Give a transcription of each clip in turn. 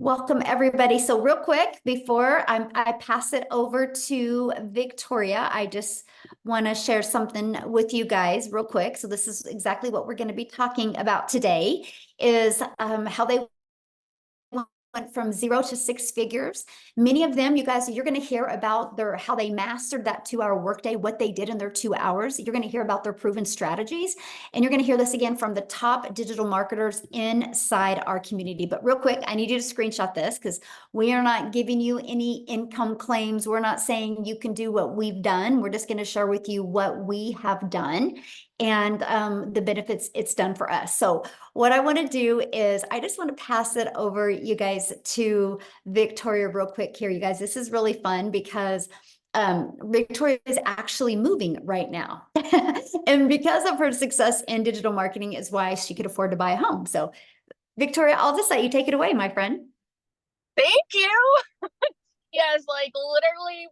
Welcome, everybody. So real quick, before I pass it over to Victoria, I just want to share something with you guys real quick. So this is exactly what we're going to be talking about today is how they went from 0 to 6 figures. Many of them, you guys, you're going to hear about how they mastered that 2-hour workday, what they did in their 2 hours. You're going to hear about their proven strategies, and you're going to hear this again from the top digital marketers inside our community. But real quick, I need you to screenshot this because we are not giving you any income claims. We're not saying you can do what we've done. We're just going to share with you what we have done and the benefits it's done for us. So what I want to do is I just want to pass it over, you guys, to Victoria real quick here. You guys, this is really fun because Victoria is actually moving right now. And because of her success in digital marketing is why she could afford to buy a home. So Victoria, I'll just let you take it away, my friend. Thank you. Yes, like literally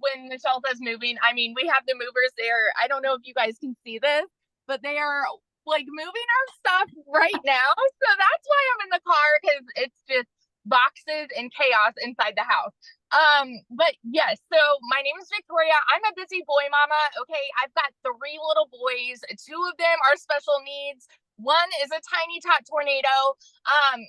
when Michelle says moving, I mean we have the movers there. I don't know if you guys can see this, but they are like moving our stuff right now. So that's why I'm in the car because it's just boxes and chaos inside the house. But yes, so my name is Victoria. I'm a busy boy mama. Okay, I've got 3 little boys. 2 of them are special needs. One is a tiny tot tornado.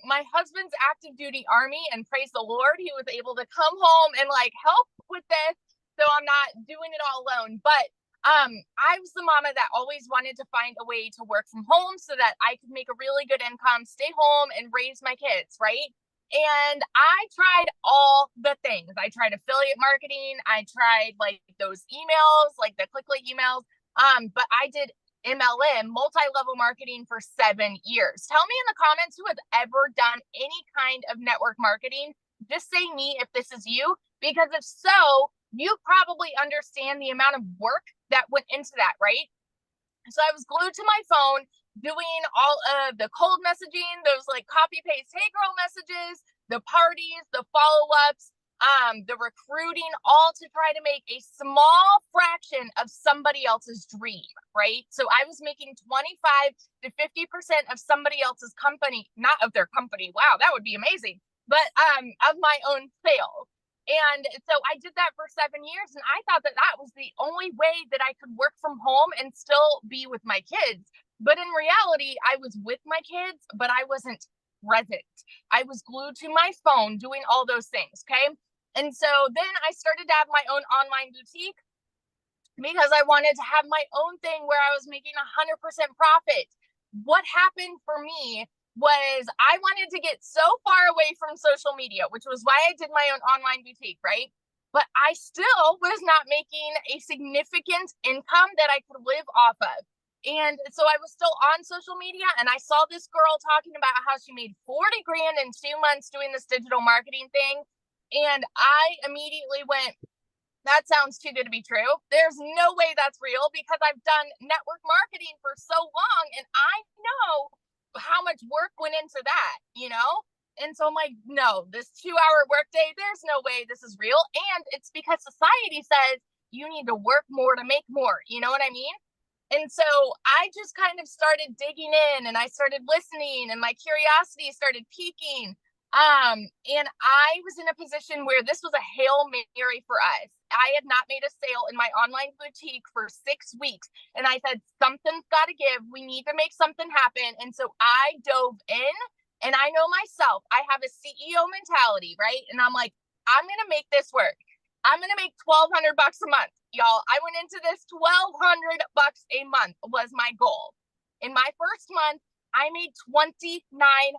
My husband's active duty army, and praise the Lord, he was able to come home and like help with this. So I'm not doing it all alone. But I was the mama that always wanted to find a way to work from home so that I could make a really good income, stay home, and raise my kids, right? And I tried all the things. I tried affiliate marketing. I tried like those emails, like the clickly emails. But I did MLM, multi-level marketing, for 7 years. Tell me in the comments who has ever done any kind of network marketing. Just say me if this is you, because if so, you probably understand the amount of work that went into that, right? So I was glued to my phone doing all of the cold messaging, those like copy paste, hey girl messages, the parties, the follow-ups, the recruiting, all to try to make a small fraction of somebody else's dream, right? So I was making 25 to 50% of somebody else's company, not of their company. Wow, that would be amazing. But of my own sales. And so I did that for 7 years, and I thought that that was the only way that I could work from home and still be with my kids. But in reality, I was with my kids, but I wasn't present. I was glued to my phone doing all those things. Okay. And so then I started to have my own online boutique because I wanted to have my own thing where I was making 100% profit. What happened for me was I wanted to get so far away from social media, which was why I did my own online boutique, right? But I still was not making a significant income that I could live off of. And so I was still on social media, and I saw this girl talking about how she made 40 grand in 2 months doing this digital marketing thing. And I immediately went, that sounds too good to be true. There's no way that's real because I've done network marketing for so long and I know how much work went into that, you know? And so I'm like, no, this 2-hour workday, there's no way this is real. And it's because society says you need to work more to make more. You know what I mean? And so I just kind of started digging in and I started listening and my curiosity started piquing. And I was in a position where this was a Hail Mary for us. I had not made a sale in my online boutique for 6 weeks. And I said, something's got to give. We need to make something happen. And so I dove in, and I know myself, I have a CEO mentality, right? And I'm like, I'm going to make this work. I'm going to make $1,200 a month, y'all. I went into this $1,200 a month was my goal. In my first month, I made $29,000,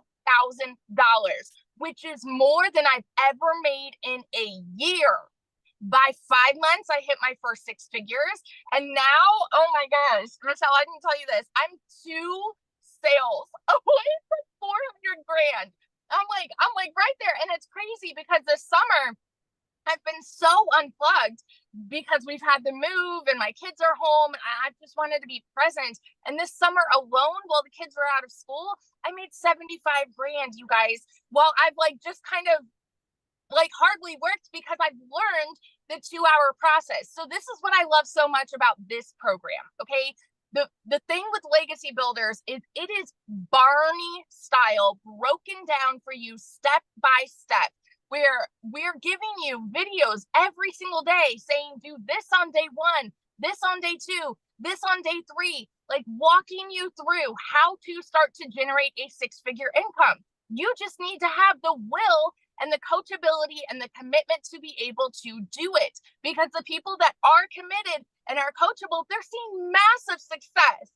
which is more than I've ever made in a year. By 5 months, I hit my first 6 figures. And now, oh my gosh, Michelle, I didn't tell you this. I'm 2 sales away from 400 grand. I'm like right there. And it's crazy because this summer I've been so unplugged because we've had the move and my kids are home. And I just wanted to be present. And this summer alone, while the kids were out of school, I made 75 grand, you guys. Well, I've like just kind of like hardly worked because I've learned the 2-hour process. So this is what I love so much about this program. Okay. the thing with legacy builders is it is Barney style, broken down for you step by step, where we're giving you videos every single day saying, do this on day one, this on day two, this on day three, like walking you through how to start to generate a six-figure income. You just need to have the will and the coachability and the commitment to be able to do it, because the people that are committed and are coachable, they're seeing massive success.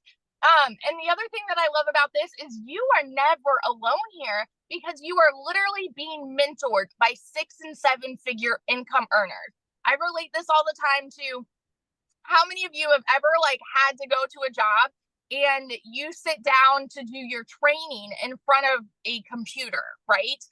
And the other thing that I love about this is you are never alone here, because you are literally being mentored by 6 and 7 figure income earners. I relate this all the time to how many of you have ever like had to go to a job and you sit down to do your training in front of a computer, right?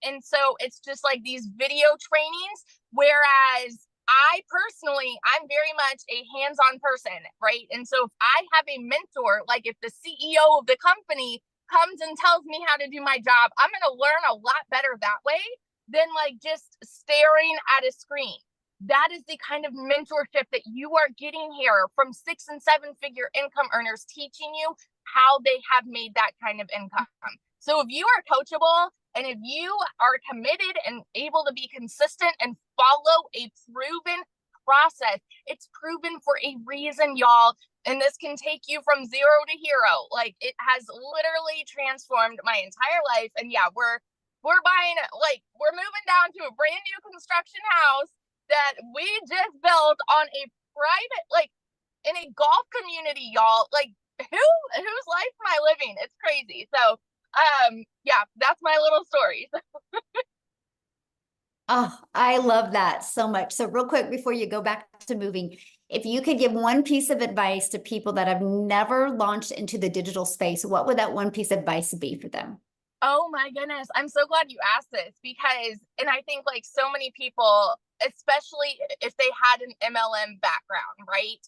And so it's just like these video trainings, whereas I personally, I'm very much a hands-on person, right? And so if I have a mentor, like if the CEO of the company comes and tells me how to do my job, I'm going to learn a lot better that way than like just staring at a screen. That is the kind of mentorship that you are getting here from 6 and 7 figure income earners, teaching you how they have made that kind of income. So if you are coachable and if you are committed and able to be consistent and follow a proven process, it's proven for a reason, y'all. And this can take you from zero to hero. Like, it has literally transformed my entire life. And yeah, we're buying, like, we're moving down to a brand new construction house that we just built on a private, like, in a golf community, y'all. Like, whose life am I living? It's crazy. So yeah, that's my little story. Oh, I love that so much. So real quick, before you go back to moving, if you could give one piece of advice to people that have never launched into the digital space, what would that one piece of advice be for them? Oh my goodness. I'm so glad you asked this, because, and I think like so many people, especially if they had an MLM background, right?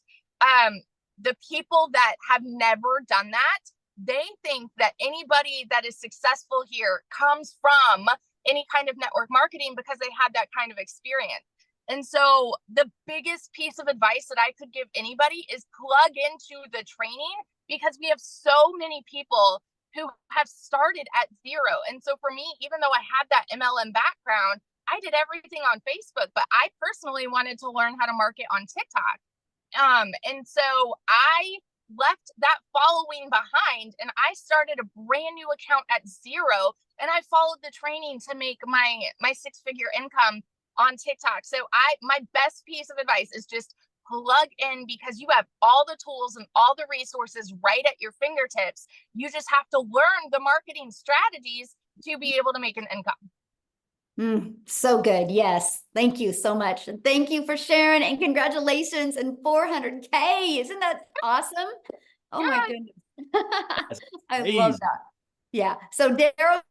The people that have never done that, they think that anybody that is successful here comes from any kind of network marketing because they had that kind of experience. And so the biggest piece of advice that I could give anybody is plug into the training, because we have so many people who have started at zero. And so for me, even though I had that MLM background, I did everything on Facebook, but I personally wanted to learn how to market on TikTok. And so I left that following behind and I started a brand new account at zero, and I followed the training to make my six-figure income on TikTok. So my best piece of advice is just plug in, because you have all the tools and all the resources right at your fingertips. You just have to learn the marketing strategies to be able to make an income. So good. Yes. Thank you so much. And thank you for sharing, and congratulations and 400K. Isn't that awesome? Oh my goodness. I love that. Yeah. So Daryl,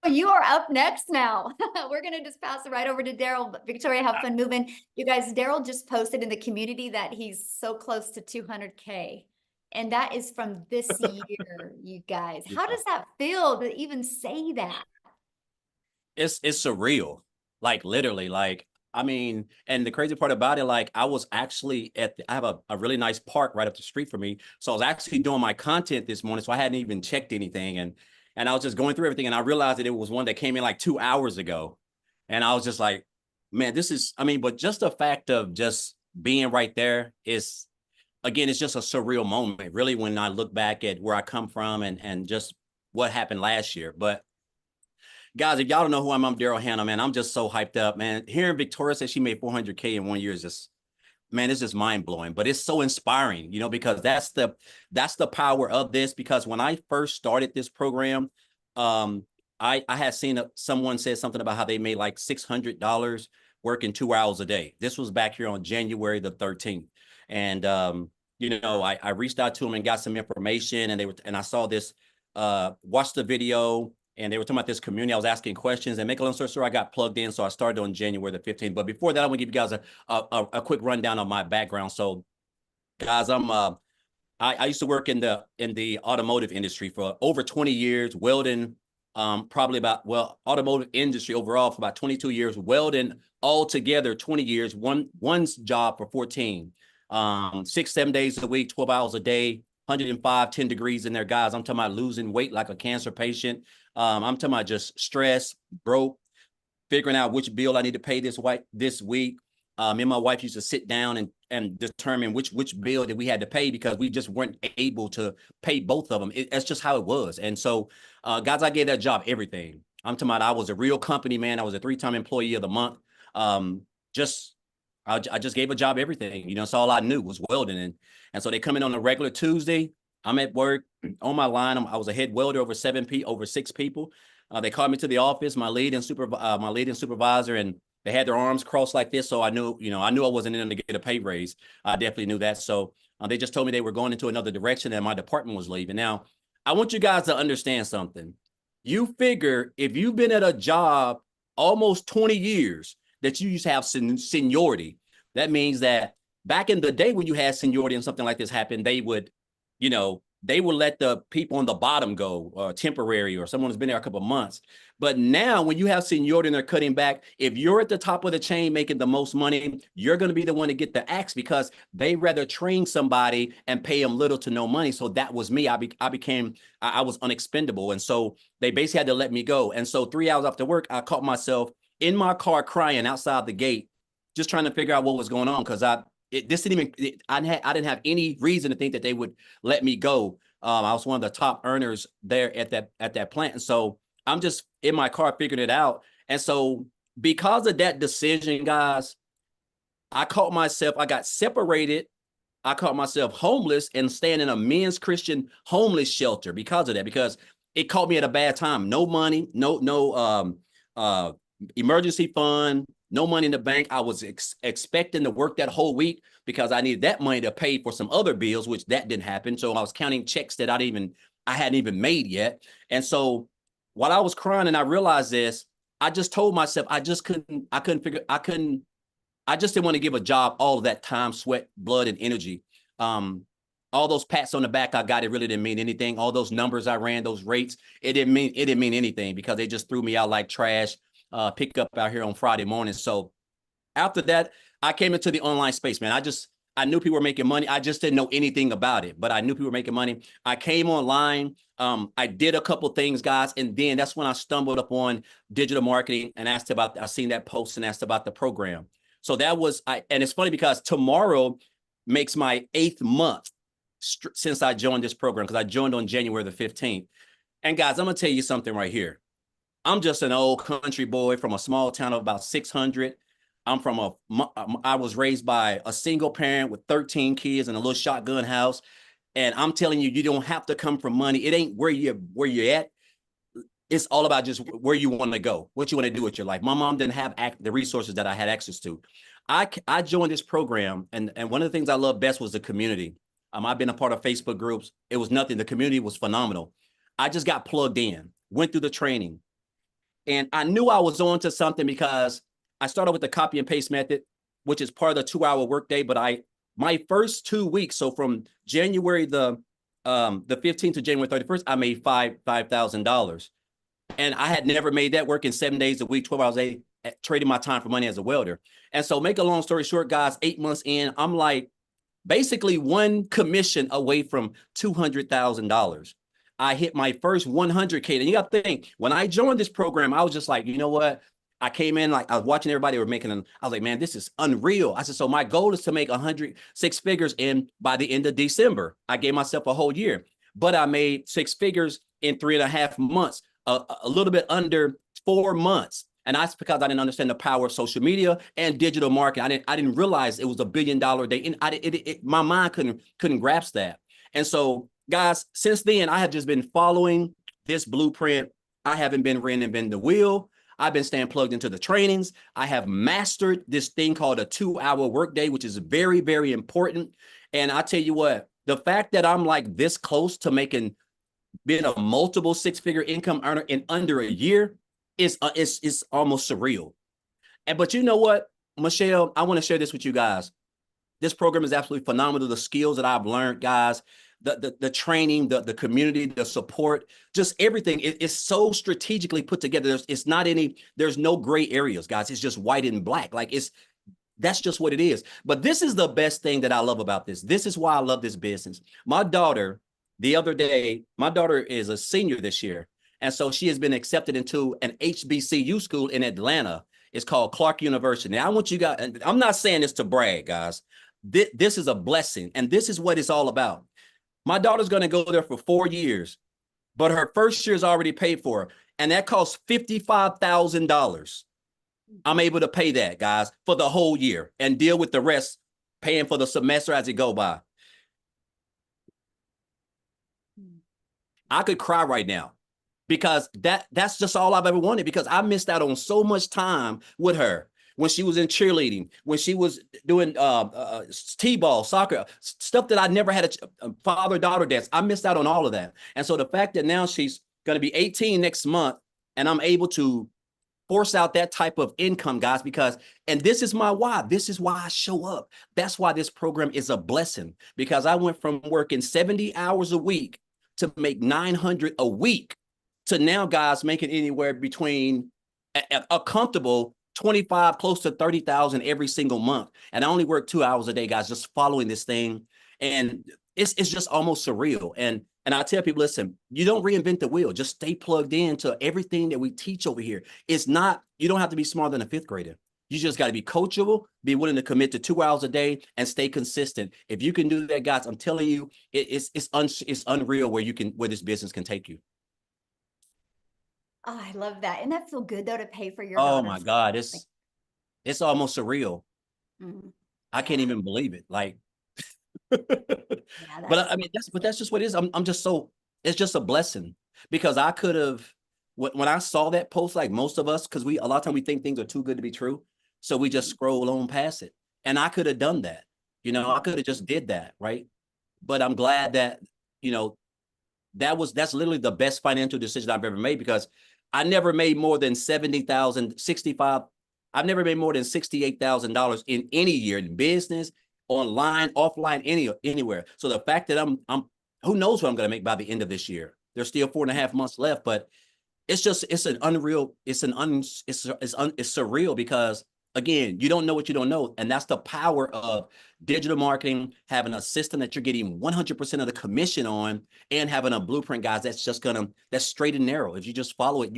you are up next now. We're going to just pass it right over to Daryl. Victoria, have fun moving. You guys, Daryl just posted in the community that he's so close to 200K. And that is from this year, you guys. How does that feel to even say that? It's surreal. Like, literally, like, I mean, and the crazy part about it, like, I was actually I have a really nice park right up the street from me. So I was actually doing my content this morning. So I hadn't even checked anything. And I was just going through everything, and I realized that it was one that came in like 2 hours ago. And I was just like, man, this is, I mean, but just the fact of just being right there is, again, it's just a surreal moment, really, when I look back at where I come from and just what happened last year. But guys, if y'all don't know who I'm Daryl Hannah, man. I'm just so hyped up, man. Hearing Victoria say she made 400K in 1 year is just, man, it's just mind blowing. But it's so inspiring, you know, because that's the power of this. Because when I first started this program, I had seen someone said something about how they made like $600 working 2 hours a day. This was back here on January the 13th, and you know, I reached out to them and got some information, and I saw this, watched the video. And they were talking about this community. I was asking questions, and make a long story short, I got plugged in. So I started on January the 15th. But before that, I'm gonna give you guys a quick rundown of my background. So, guys, I used to work in the automotive industry for over 20 years, welding, automotive industry overall for about 22 years, welding altogether 20 years, one's job for 14. 6, 7 days a week, 12 hours a day, 105, 10 degrees in there, guys. I'm talking about losing weight like a cancer patient. I'm talking about just stress, broke, figuring out which bill I need to pay this week. Me and my wife used to sit down and determine which bill that we had to pay because we just weren't able to pay both of them. That's just how it was. And so, guys, I gave that job everything. I'm talking about I was a real company man. I was a 3-time employee of the month. I just gave a job everything. You know, that's all I knew was welding. And so they come in on a regular Tuesday. I'm at work on my line. I was a head welder over 6 people. They called me to the office, my lead and supervisor, and they had their arms crossed like this. So I knew I wasn't in to get a pay raise. I definitely knew that. So they just told me they were going into another direction and my department was leaving. Now, I want you guys to understand something. You figure if you've been at a job almost 20 years that you used to have seniority, that means that back in the day when you had seniority and something like this happened, they would let the people on the bottom go temporary or someone who's been there a couple of months. But now when you have seniority and they're cutting back, if you're at the top of the chain making the most money, you're going to be the one to get the axe because they rather train somebody and pay them little to no money. So that was me. I was unexpendable. And so they basically had to let me go. And so 3 hours after work, I caught myself in my car crying outside the gate, just trying to figure out what was going on because I didn't have any reason to think that they would let me go. I was one of the top earners there at that plant. And so I'm just in my car figuring it out. And so because of that decision, guys, I got separated. I caught myself homeless and staying in a men's Christian homeless shelter because of that, because it caught me at a bad time. No money, no emergency fund, no money in the bank. I was expecting to work that whole week because I needed that money to pay for some other bills, which that didn't happen. So I was counting checks that I hadn't even made yet. And so while I was crying and I realized this, I just told myself I just didn't want to give a job all of that time, sweat, blood, and energy. All those pats on the back I got, it really didn't mean anything. All those numbers I ran, those rates, it didn't mean anything because they just threw me out like trash. Pick up out here on Friday morning. So after that, I came into the online space, man. I knew people were making money. I just didn't know anything about it, but I knew people were making money. I came online. I did a couple things, guys. And then that's when I stumbled upon digital marketing and I seen that post and asked about the program. So and it's funny because tomorrow makes my 8th month since I joined this program because I joined on January the 15th. And guys, I'm going to tell you something right here. I'm just an old country boy from a small town of about 600. I was raised by a single parent with 13 kids in a little shotgun house. And I'm telling you, you don't have to come from money. It ain't where you're at. It's all about just where you want to go, what you want to do with your life. My mom didn't have the resources that I had access to. I joined this program, and one of the things I love best was the community. I've been a part of Facebook groups. It was nothing. The community was phenomenal. I just got plugged in, went through the training. And I knew I was on to something because I started with the copy and paste method, which is part of the 2-hour workday. But my first 2 weeks, so from January the 15th to January 31st, I made $5,000. And I had never made that working 7 days a week, 12 hours a day, trading my time for money as a welder. And so make a long story short, guys, 8 months in, I'm like basically one commission away from $200,000. I hit my first 100K. And you got to think, when I joined this program, I was just like, you know what? I came in, like I was watching everybody were making them. I was like, man, this is unreal. I said, so my goal is to make 6 figures by the end of December. I gave myself a whole year, but I made 6 figures in 3.5 months, a little bit under 4 months. And that's because I didn't understand the power of social media and digital marketing. I didn't realize it was $1 billion day. And my mind couldn't grasp that. And so, guys, since then, I have just been following this blueprint. I haven't been reinventing the wheel. I've been staying plugged into the trainings. I have mastered this thing called a 2-hour workday, which is very, very important. And I tell you what, the fact that I'm like this close to being a multiple 6-figure income earner in under a year is almost surreal. But you know what, Michelle, I want to share this with you guys. This program is absolutely phenomenal. The skills that I've learned, guys, the training, the community, the support, just everything is so strategically put together. There's no gray areas, guys. It's just white and black. Like That's just what it is. But this is the best thing that I love about this. This is why I love this business. My daughter, the other day, my daughter is a senior this year. And so she has been accepted into an HBCU school in Atlanta. It's called Clark University. Now, I want you guys, and I'm not saying this to brag, guys. This is a blessing, and this is what it's all about. My daughter's going to go there for 4 years, but her first year is already paid for, and that costs $55,000. I'm able to pay that, guys, for the whole year and deal with the rest, paying for the semester as it go by. I could cry right now because that's just all I've ever wanted, because I missed out on so much time with her when she was in cheerleading, when she was doing t-ball, soccer, stuff that I never had a father-daughter dance. I missed out on all of that. And so the fact that now she's going to be 18 next month and I'm able to force out that type of income, guys, because, and this is my why. This is why I show up. That's why this program is a blessing, because I went from working 70 hours a week to make 900 a week to now, guys, making anywhere between a comfortable 25, close to 30,000 every single month. And I only work 2 hours a day, guys, just following this thing. And it's just almost surreal. And I tell people, listen, you don't reinvent the wheel. Just stay plugged into everything that we teach over here. It's not, you don't have to be smarter than a fifth grader. You just got to be coachable, be willing to commit to 2 hours a day, and stay consistent. If you can do that, guys, I'm telling you, it's unreal where this business can take you. Oh, I love that. And that feel good though to pay for your Oh daughter's. my God, it's almost surreal. Mhm. I can't even believe it. Like, Yeah, but I mean, that's just what it is. I'm just so, it's just a blessing, because I could have, when I saw that post, like most of us, because a lot of times we think things are too good to be true, so we just scroll on past it. And I could have done that. I could have just did that, right? But I'm glad that, you know, that's literally the best financial decision I've ever made, because I never made more than 70,000, 65. I've never made more than $68,000 in any year in business, online, offline, anywhere. So the fact that I'm who knows what I'm going to make by the end of this year. There's still 4.5 months left, but it's surreal, because again, you don't know what you don't know. And that's the power of digital marketing, having a system that you're getting 100% of the commission on, and having a blueprint, guys, that's straight and narrow. If you just follow it,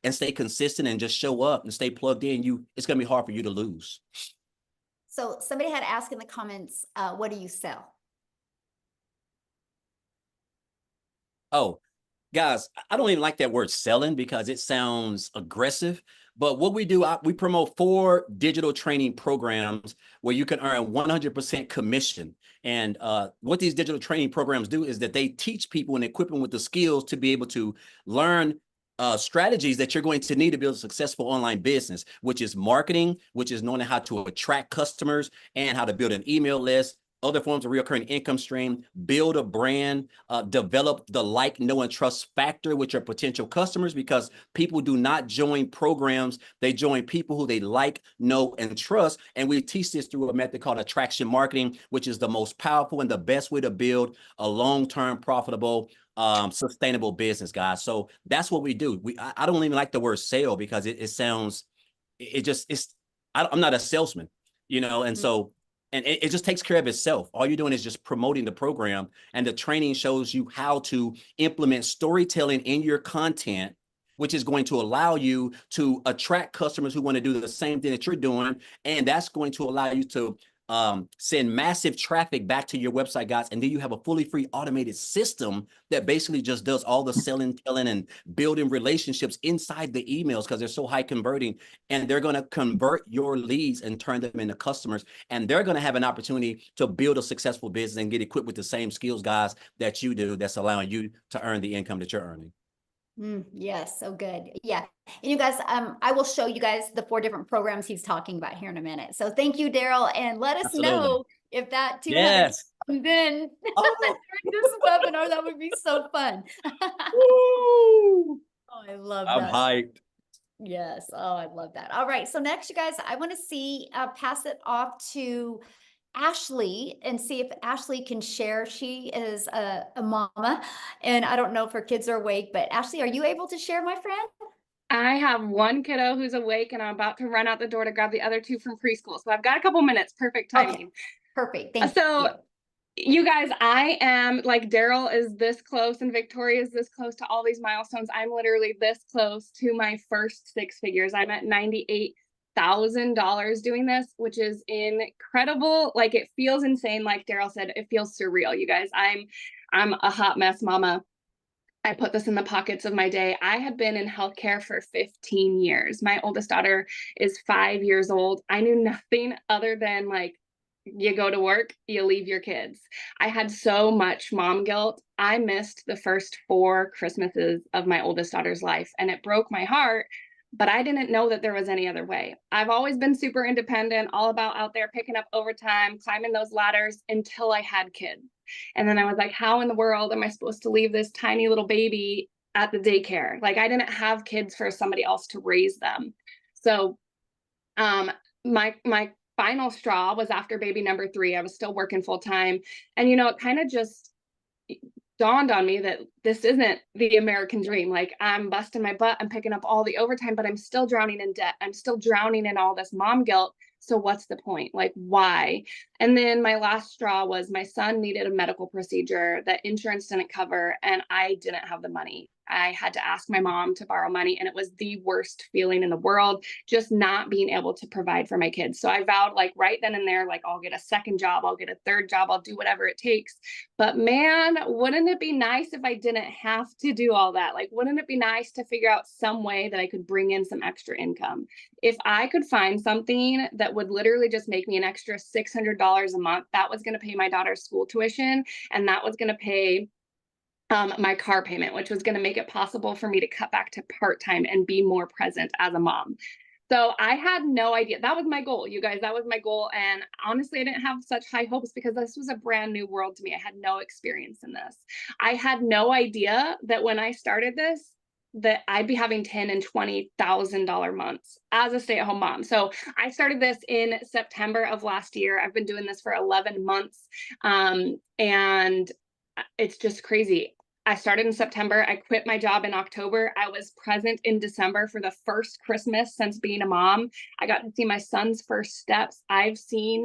and stay consistent and just show up and stay plugged in, it's going to be hard for you to lose. So somebody had asked in the comments, what do you sell? Oh, guys, I don't even like that word selling, because it sounds aggressive. But what we do, we promote 4 digital training programs where you can earn 100% commission. And what these digital training programs do is that they teach people and equip them with the skills to be able to learn strategies that you're going to need to build a successful online business, which is marketing, which is knowing how to attract customers and how to build an email list, other forms of recurring income stream, build a brand, develop the like, know, and trust factor with your potential customers, because people do not join programs. They join people who they like, know, and trust. And we teach this through a method called attraction marketing, which is the most powerful and the best way to build a long-term profitable sustainable business, guys. So that's what we do. I don't even like the word sale, because it sounds, I'm not a salesman, and so, and it just takes care of itself. All you're doing is just promoting the program, and the training shows you how to implement storytelling in your content, which is going to allow you to attract customers who want to do the same thing that you're doing. And that's going to allow you to send massive traffic back to your website, guys. And then you have a fully free automated system that basically just does all the selling, telling, and building relationships inside the emails, because they're so high converting. And they're going to convert your leads and turn them into customers. And they're going to have an opportunity to build a successful business and get equipped with the same skills, guys, that you do, that's allowing you to earn the income that you're earning. Yes, so good. Yeah. And you guys, I will show you guys the 4 different programs he's talking about here in a minute. So thank you, Daryl. And let us Absolutely. know if that 200 Yes. comes in Oh. during this webinar. That would be so fun. Woo. Oh, I love I'm that. hyped. Yes. Oh, I love that. All right. So next, you guys, I want to pass it off to Ashley and see if Ashley can share. She is a mama, and I don't know if her kids are awake, but Ashley, are you able to share, my friend? I have one kiddo who's awake and I'm about to run out the door to grab the other two from preschool. So I've got a couple minutes. Perfect timing. Okay, perfect. Thank So you. you guys, I am like Daryl is this close and Victoria is this close to all these milestones. I'm literally this close to my first six figures. I'm at $98,000 doing this, which is incredible. Like it feels insane. Like Daryl said, it feels surreal, you guys. I'm a hot mess mama. I put this in the pockets of my day. I had been in healthcare for 15 years. My oldest daughter is 5 years old. I knew nothing other than like, you go to work, you leave your kids. I had so much mom guilt. I missed the first 4 Christmases of my oldest daughter's life, and it broke my heart. But I didn't know that there was any other way. I've always been super independent, all about out there picking up overtime, climbing those ladders until I had kids. And then I was like, how in the world am I supposed to leave this tiny little baby at the daycare? Like I didn't have kids for somebody else to raise them. So my final straw was after baby number 3. I was still working full time. And it kind of just dawned on me that this isn't the American dream. Like I'm busting my butt, I'm picking up all the overtime, but I'm still drowning in debt. I'm still drowning in all this mom guilt. So what's the point? Like why? And then my last straw was my son needed a medical procedure that insurance didn't cover and I didn't have the money. I had to ask my mom to borrow money and it was the worst feeling in the world, just not being able to provide for my kids. So I vowed like right then and there, like I'll get a second job, I'll get a third job, I'll do whatever it takes. But man, wouldn't it be nice if I didn't have to do all that? Like, wouldn't it be nice to figure out some way that I could bring in some extra income? If I could find something that would literally just make me an extra $600 a month, that was going to pay my daughter's school tuition and that was going to pay my car payment, which was going to make it possible for me to cut back to part-time and be more present as a mom. So I had no idea. That was my goal, you guys. That was my goal. And honestly, I didn't have such high hopes because this was a brand new world to me. I had no experience in this. I had no idea that when I started this, that I'd be having $10,000 and $20,000 months as a stay-at-home mom. So I started this in September of last year. I've been doing this for 11 months. And it's just crazy. I started in September. I quit my job in October. I was present in December for the first Christmas since being a mom. I got to see my son's first steps. I've seen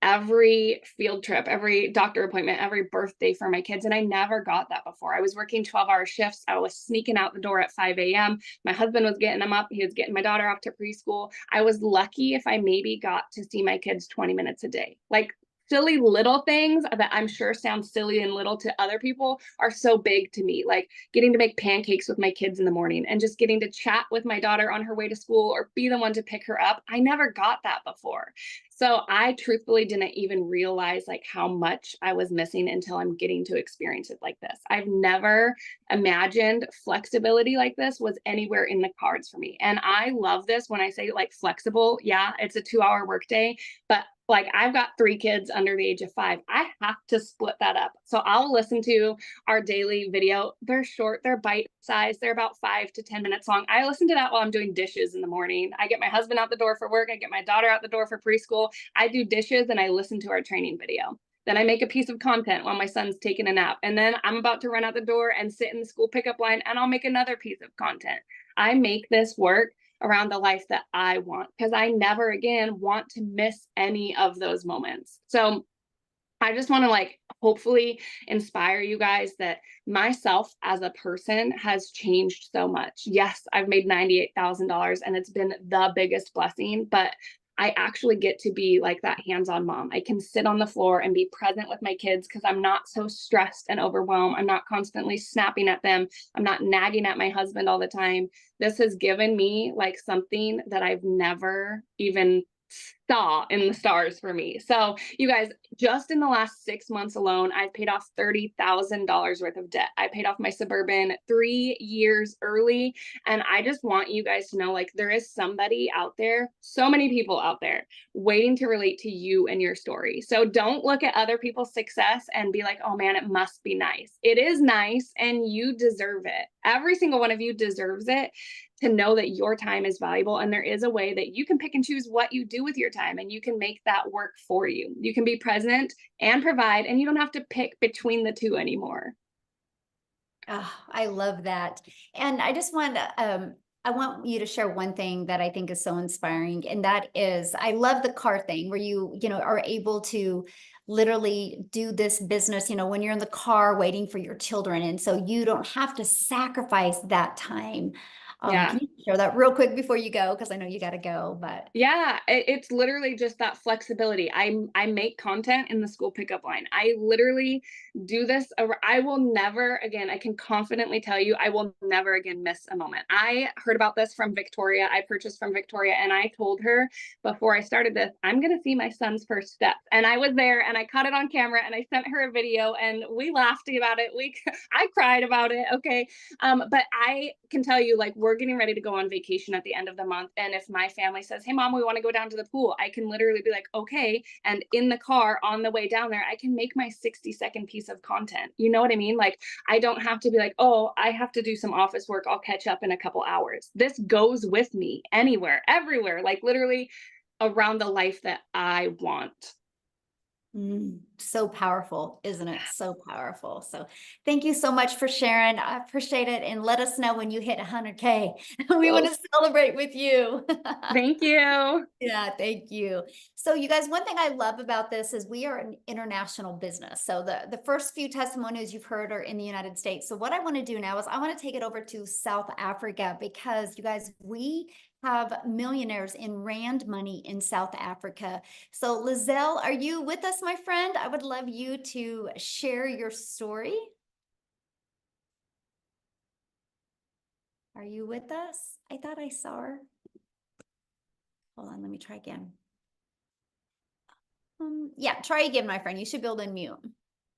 every field trip, every doctor appointment, every birthday for my kids. And I never got that before. I was working 12-hour shifts. I was sneaking out the door at 5 a.m. My husband was getting them up. He was getting my daughter off to preschool. I was lucky if I maybe got to see my kids 20 minutes a day. Like silly little things that I'm sure sound silly and little to other people are so big to me, like getting to make pancakes with my kids in the morning and just getting to chat with my daughter on her way to school or be the one to pick her up. I never got that before. So I truthfully didn't even realize like how much I was missing until I'm getting to experience it like this. I've never imagined flexibility like this was anywhere in the cards for me. And I love this when I say like flexible. Yeah, it's a 2-hour workday, but like I've got 3 kids under the age of 5. I have to split that up. So I'll listen to our daily video. They're short, they're bite sized, they're about 5 to 10 minutes long. I listen to that while I'm doing dishes in the morning. I get my husband out the door for work. I get my daughter out the door for preschool. I do dishes and I listen to our training video. Then I make a piece of content while my son's taking a nap. And then I'm about to run out the door and sit in the school pickup line and I'll make another piece of content. I make this work around the life that I want because I never again want to miss any of those moments. So I just want to like hopefully inspire you guys that myself as a person has changed so much. Yes, I've made $98,000 and it's been the biggest blessing, but I actually get to be like that hands-on mom. I can sit on the floor and be present with my kids because I'm not so stressed and overwhelmed. I'm not constantly snapping at them. I'm not nagging at my husband all the time. This has given me like something that I've never even saw in the stars for me. So you guys, just in the last 6 months alone, I've paid off $30,000 worth of debt. I paid off my Suburban 3 years early. And I just want you guys to know, like, there is somebody out there, so many people out there waiting to relate to you and your story. So don't look at other people's success and be like, oh man, it must be nice. It is nice and you deserve it. Every single one of you deserves it, to know that your time is valuable and there is a way that you can pick and choose what you do with your time and you can make that work for you. You can be present and provide and you don't have to pick between the two anymore. Oh, I love that. And I just want to I want you to share one thing that I think is so inspiring, and that is, I love the car thing where you know, are able to literally do this business, you know, when you're in the car waiting for your children. And so you don't have to sacrifice that time. Yeah. Can you share that real quick before you go? Because I know you got to go, but. Yeah, it's literally just that flexibility. I make content in the school pickup line. I literally do this. I will never again, I can confidently tell you, I will never again miss a moment. I heard about this from Victoria. I purchased from Victoria, and I told her before I started this, I'm going to see my son's first steps. And I was there, and I caught it on camera, and I sent her a video, and we laughed about it. I cried about it. Okay. But I can tell you, like, we're getting ready to go on vacation at the end of the month. And if my family says, hey, mom, we want to go down to the pool, I can literally be like, okay. And in the car on the way down there, I can make my 60-second piece of content. You know what I mean? Like, I don't have to be like, oh, I have to do some office work. I'll catch up in a couple hours. This goes with me anywhere, everywhere, like literally around the life that I want. So powerful, isn't it? So powerful. So thank you so much for sharing. I appreciate it. And let us know when you hit 100K. We want to celebrate with you. Thank you. Yeah, thank you. So you guys, one thing I love about this is we are an international business. So the first few testimonies you've heard are in the United States. So what I want to do now is I want to take it over to South Africa, because you guys, we have millionaires in rand money in South Africa. So Lizelle, are you with us, my friend? I would love you to share your story. Are you with us? I thought I saw her. Hold on, let me try again. Yeah, try again, my friend. You should be able to unmute.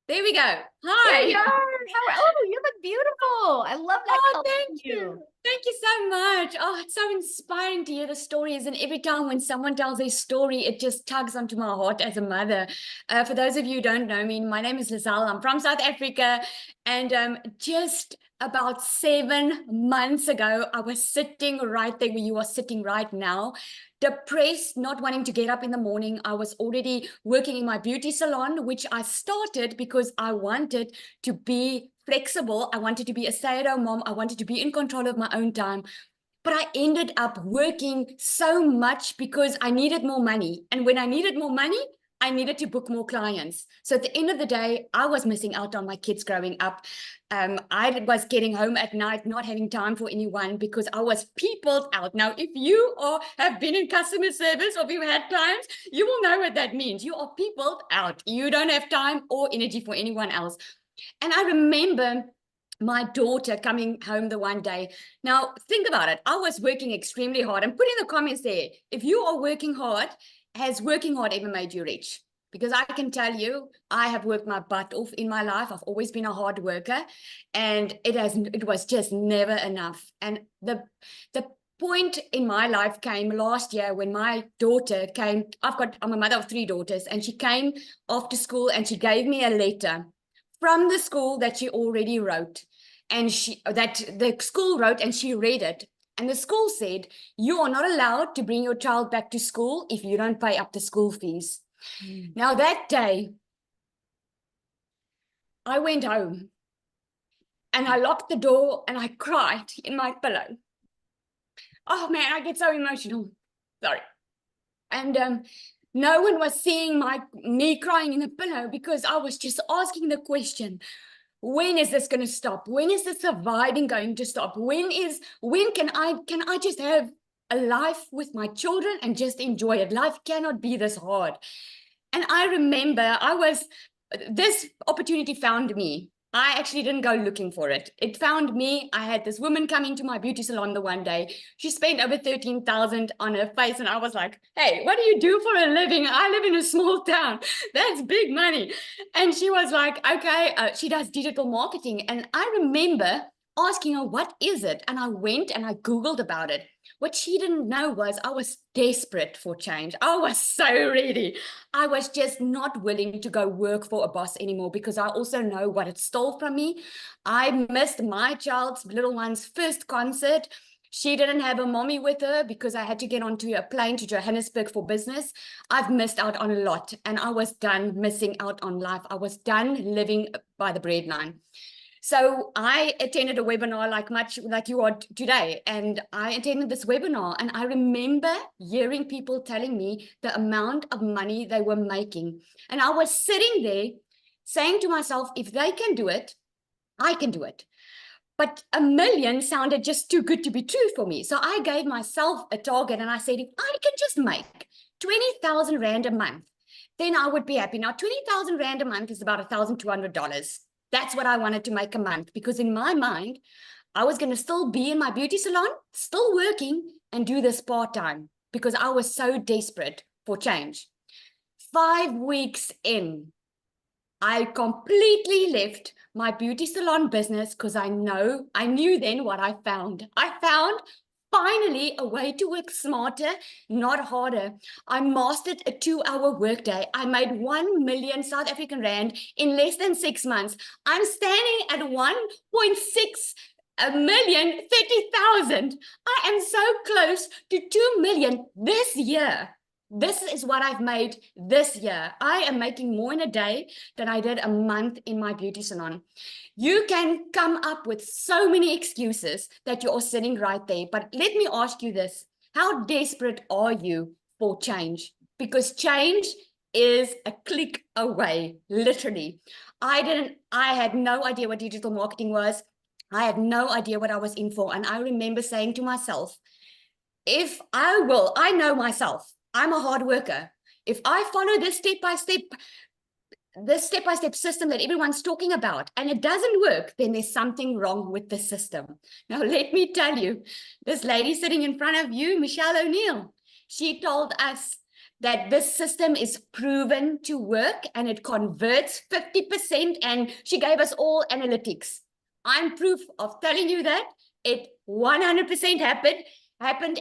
There we go. Hi. There you are. Oh, you look beautiful. I love that color. Thank you. Thank you so much. Oh, it's so inspiring to hear the stories. And every time when someone tells their story, it just tugs onto my heart as a mother. For those of you who don't know me, my name is Lizelle. I'm from South Africa. And just about 7 months ago, I was sitting right there where you are sitting right now, depressed, not wanting to get up in the morning. I was already working in my beauty salon, which I started because I wanted to be flexible. I wanted to be a stay-at-home mom. I wanted to be in control of my own time. But I ended up working so much because I needed more money. And when I needed more money, I needed to book more clients. So at the end of the day, I was missing out on my kids growing up. I was getting home at night, not having time for anyone because I was peopled out. Now, if you have been in customer service or if you had clients, you will know what that means. You are peopled out. You don't have time or energy for anyone else. And I remember my daughter coming home the one day. Now, think about it. I was working extremely hard. And put in the comments there, if you are working hard, has working hard ever made you rich? Because I can tell you, I have worked my butt off in my life. I've always been a hard worker, and it was just never enough. And the point in my life came last year when my daughter came. I'm a mother of 3 daughters, and she came after school and she gave me a letter from the school that she already wrote, and that the school wrote, and she read it. And the school said, you are not allowed to bring your child back to school if you don't pay up the school fees. Now that day, I went home and I locked the door and I cried in my pillow. Oh man, I get so emotional. Sorry. And no one was seeing me crying in the pillow because I was just asking the question, when is this going to stop? When is the surviving going to stop? When can I just have a life with my children and just enjoy it? Life cannot be this hard. And I remember this opportunity found me. I actually didn't go looking for it. It found me. I had this woman come into my beauty salon the one day. She spent over 13,000 on her face. And I was like, hey, what do you do for a living? I live in a small town. That's big money. And she was like, okay, she does digital marketing. And I remember asking her, what is it? And I went and I Googled about it. What she didn't know was I was desperate for change. I was so ready. I was just not willing to go work for a boss anymore because I also know what it stole from me. I missed my child's little one's first concert. She didn't have a mommy with her because I had to get onto a plane to Johannesburg for business. I've missed out on a lot, and I was done missing out on life. I was done living by the breadline. So I attended a webinar much like you are today, and I attended this webinar, and I remember hearing people telling me the amount of money they were making. And I was sitting there saying to myself, if they can do it, I can do it. But $1 million sounded just too good to be true for me. So I gave myself a target, and I said, if I can just make 20,000 Rand a month, then I would be happy. Now, 20,000 Rand a month is about $1,200. That's what I wanted to make a month, because in my mind, I was going to still be in my beauty salon, still working, and do this part-time, because I was so desperate for change. 5 weeks in, I completely left my beauty salon business because I knew then what I found. I found finally a way to work smarter, not harder. I mastered a 2-hour workday. I made 1 million South African Rand in less than 6 months. I'm standing at 1.6 million, 30,000. I am so close to 2 million this year. This is what I've made this year. I am making more in a day than I did a month in my beauty salon. You can come up with so many excuses that you're sitting right there. But let me ask you this. How desperate are you for change? Because change is a click away, literally. I had no idea what digital marketing was. I had no idea what I was in for. And I remember saying to myself, I know myself. I'm a hard worker. If I follow this step-by-step system that everyone's talking about, and it doesn't work, then there's something wrong with the system. Now, let me tell you, this lady sitting in front of you, Michelle O'Neill, she told us that this system is proven to work and it converts 50%, and she gave us all analytics. I'm proof of telling you that it 100% happened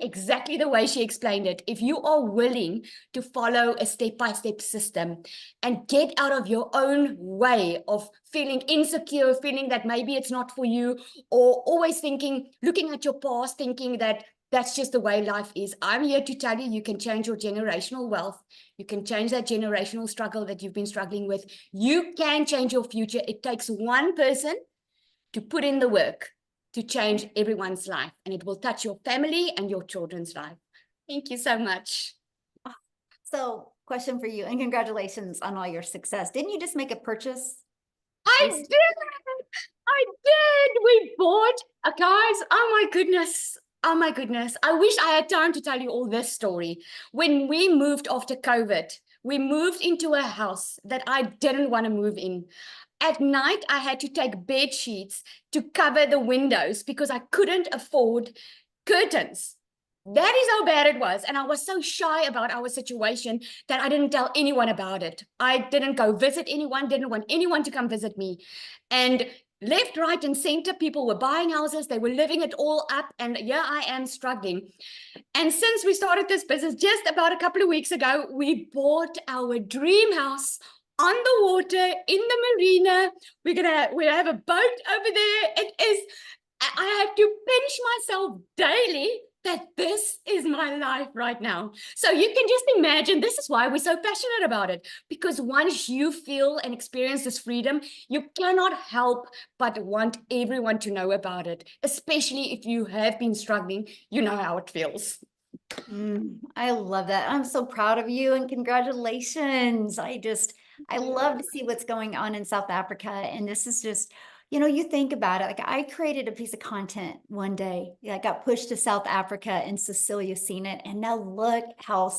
exactly the way she explained it. If you are willing to follow a step-by-step system and get out of your own way of feeling insecure, feeling that maybe it's not for you, or always looking at your past, thinking that that's just the way life is. I'm here to tell you, you can change your generational wealth. You can change that generational struggle that you've been struggling with. You can change your future. It takes one person to put in the work to change everyone's life, and it will touch your family and your children's life. Thank you so much. So, question for you, and congratulations on all your success. Didn't you just make a purchase? I did. We bought, guys, oh my goodness. Oh my goodness. I wish I had time to tell you all this story. When we moved after COVID, we moved into a house that I didn't want to move in. At night, I had to take bed sheets to cover the windows because I couldn't afford curtains. That is how bad it was. And I was so shy about our situation that I didn't tell anyone about it. I didn't go visit anyone, didn't want anyone to come visit me. And left, right, and center, people were buying houses. They were living it all up. And here I am struggling. And since we started this business just about a couple of weeks ago, we bought our dream house on the water in the marina. We have a boat over there. I have to pinch myself daily that this is my life right now. So you can just imagine, this is why we're so passionate about it, because once you feel and experience this freedom, you cannot help but want everyone to know about it, especially if you have been struggling, you know how it feels. I love that. I'm so proud of you, and congratulations. I love to see what's going on in South Africa. And this is just, you think about it. Like, I created a piece of content one day. I got pushed to South Africa, and Cecilia's seen it. And now look how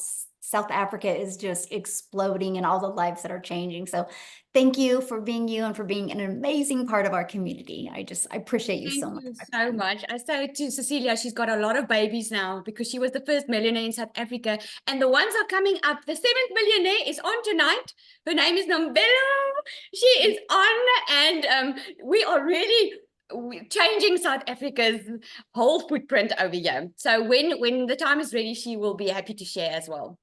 South Africa is just exploding and all the lives that are changing. So thank you for being you and for being an amazing part of our community. I appreciate you so much. Thank you so much. I say to Cecilia, she's got a lot of babies now because she was the first millionaire in South Africa. And the ones are coming up. The 7th millionaire is on tonight. Her name is Nombelo. She is on, and we are really changing South Africa's whole footprint over here. So when the time is ready, she will be happy to share as well.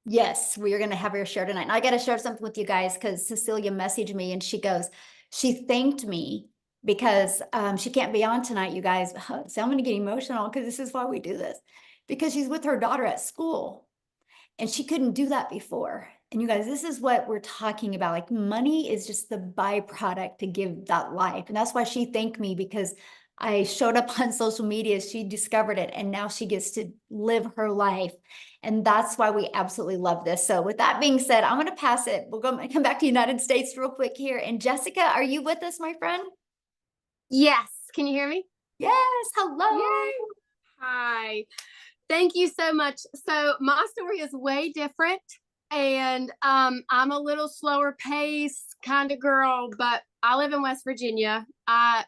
Yes, we are going to have her share tonight. And I got to share something with you guys, because Cecilia messaged me and she thanked me because she can't be on tonight, you guys. So I'm going to get emotional, because this is why we do this, because she's with her daughter at school and she couldn't do that before. And you guys, this is what we're talking about. Like money is just the byproduct to give that life. And that's why she thanked me, because I showed up on social media. She discovered it and now she gets to live her life. And that's why we absolutely love this. So with that being said, I'm going to pass it. We'll come back to United States real quick here. And Jessica, are you with us, my friend? Yes. Can you hear me? Yes. Hello. Yay. Hi. Thank you so much. So my story is way different. And I'm a little slower pace kind of girl, but I live in West Virginia. I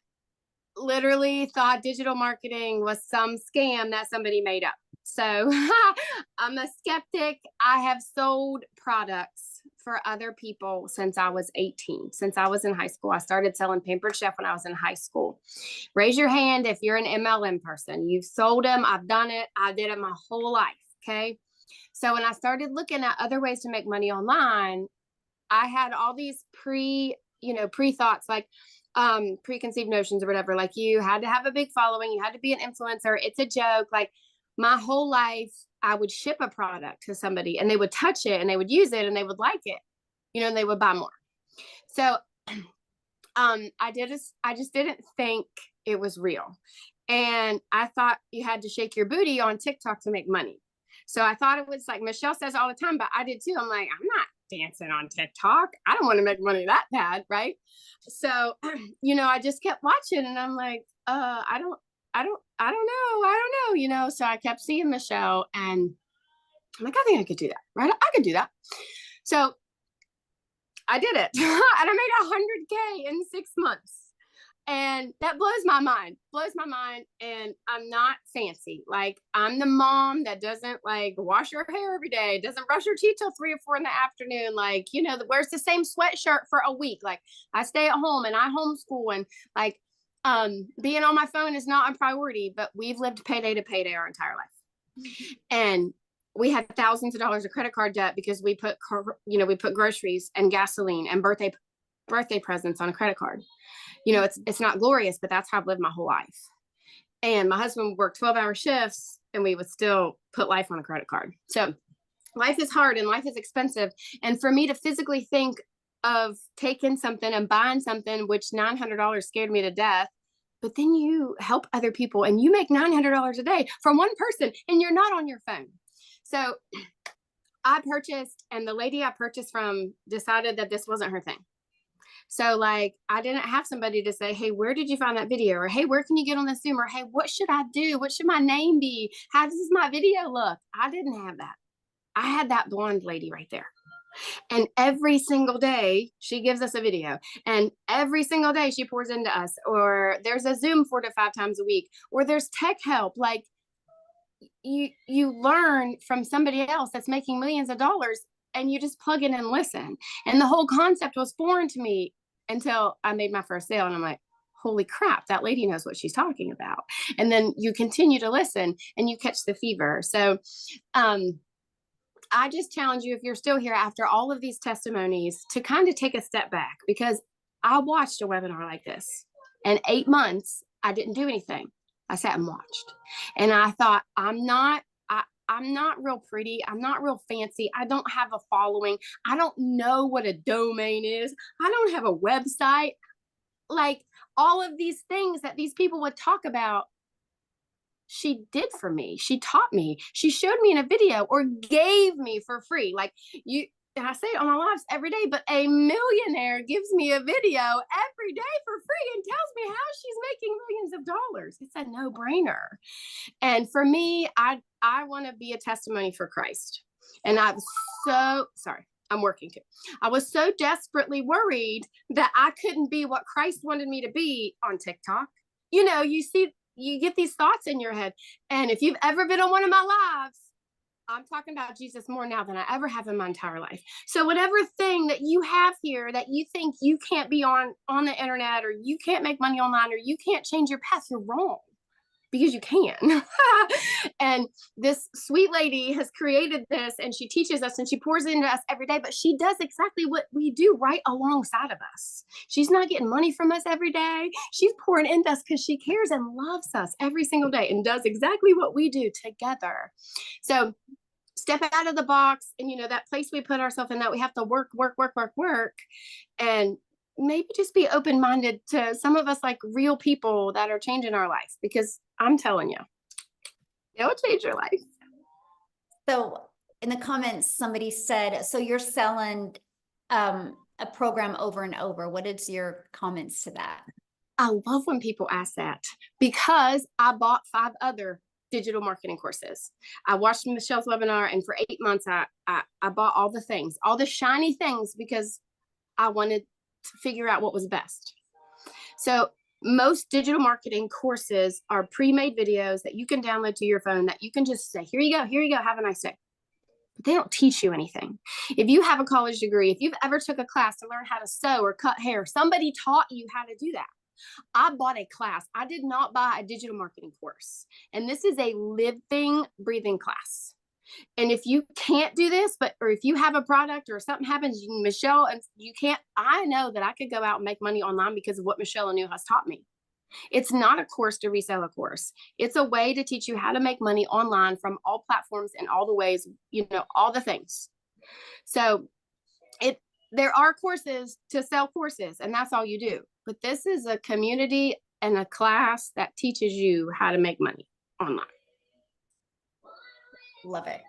literally thought digital marketing was some scam that somebody made up. So I'm a skeptic. I have sold products for other people since I was 18. Since I was in high school, I started selling Pampered Chef when I was in high school. Raise your hand if you're an MLM person. You've sold them. I've done it. I did it my whole life. Okay. So when I started looking at other ways to make money online, I had all these pre-thoughts, like preconceived notions or whatever. Like you had to have a big following, you had to be an influencer. It's a joke. Like my whole life, I would ship a product to somebody and they would touch it and they would use it and they would like it, and they would buy more. So I just didn't think it was real. And I thought you had to shake your booty on TikTok to make money. So I thought it was like Michelle says all the time, but I did too. I'm like, I'm not dancing on TikTok. I don't want to make money that bad. Right. So, I just kept watching and I'm like, I don't know. So I kept seeing Michelle and I'm like, I think I could do that. Right. I could do that. So I did it and I made 100K in 6 months. And that blows my mind. And I'm not fancy. Like I'm the mom that doesn't like wash her hair every day, doesn't brush her teeth till 3 or 4 in the afternoon. Like, wears the same sweatshirt for a week. Like I stay at home and I homeschool and like, being on my phone is not a priority, but we've lived payday to payday our entire life. And we had thousands of dollars of credit card debt because we put groceries and gasoline and birthday presents on a credit card. It's not glorious, but that's how I've lived my whole life. And my husband worked 12-hour shifts and we would still put life on a credit card. So life is hard and life is expensive. And for me to physically think of taking something and buying something, which $900 scared me to death, but then you help other people and you make $900 a day from one person and you're not on your phone. So I purchased, and the lady I purchased from decided that this wasn't her thing. So like, I didn't have somebody to say, hey, where did you find that video? Or, hey, where can you get on the Zoom? Or, hey, what should I do? What should my name be? How does my video look? I didn't have that. I had that blonde lady right there. And every single day she gives us a video and every single day she pours into us, or there's a Zoom 4 to 5 times a week, or there's tech help. Like you learn from somebody else that's making millions of dollars and you just plug in and listen. And the whole concept was foreign to me until I made my first sale. And I'm like, holy crap, that lady knows what she's talking about. And then you continue to listen and you catch the fever. So I just challenge you, if you're still here after all of these testimonies, to kind of take a step back, because I watched a webinar like this and 8 months, I didn't do anything. I sat and watched. And I thought, I'm not real pretty. I'm not real fancy. I don't have a following. I don't know what a domain is. I don't have a website. Like all of these things that these people would talk about, she did for me. She taught me. She showed me in a video or gave me for free. Like and I say it on my lives every day, but a millionaire gives me a video every day for free and tells me how she's making millions of dollars. It's a no-brainer. And for me, I want to be a testimony for Christ. And I'm working too. I was so desperately worried that I couldn't be what Christ wanted me to be on TikTok. You get these thoughts in your head. And if you've ever been on one of my lives, I'm talking about Jesus more now than I ever have in my entire life. So whatever thing that you have here that you think you can't be on the internet, or you can't make money online, or you can't change your path, you're wrong, because you can. And this sweet lady has created this and she teaches us and she pours into us every day, but she does exactly what we do right alongside of us. She's not getting money from us every day. She's pouring into us because she cares and loves us every single day and does exactly what we do together. So step out of the box. And, that place we put ourselves in, that we have to work, and maybe just be open-minded to some of us, like real people that are changing our life, because I'm telling you, it'll change your life. So in the comments, somebody said, so you're selling a program over and over. What is your comments to that? I love when people ask that, because I bought 5 other digital marketing courses. I watched Michelle's webinar, and for 8 months, I bought all the things, all the shiny things, because I wanted to figure out what was best. So most digital marketing courses are pre-made videos that you can download to your phone, that you can just say, here you go, have a nice day. But they don't teach you anything. If you have a college degree, if you've ever took a class to learn how to sew or cut hair, somebody taught you how to do that. I bought a class. I did not buy a digital marketing course. And this is a living, breathing class. And if you can't do this, or if you have a product or something happens, Michelle, and you can't, I know that I could go out and make money online because of what Michelle Anu has taught me. It's not a course to resell a course. It's a way to teach you how to make money online from all platforms and all the ways, all the things. So there are courses to sell courses, and that's all you do. But this is a community and a class that teaches you how to make money online. Love it.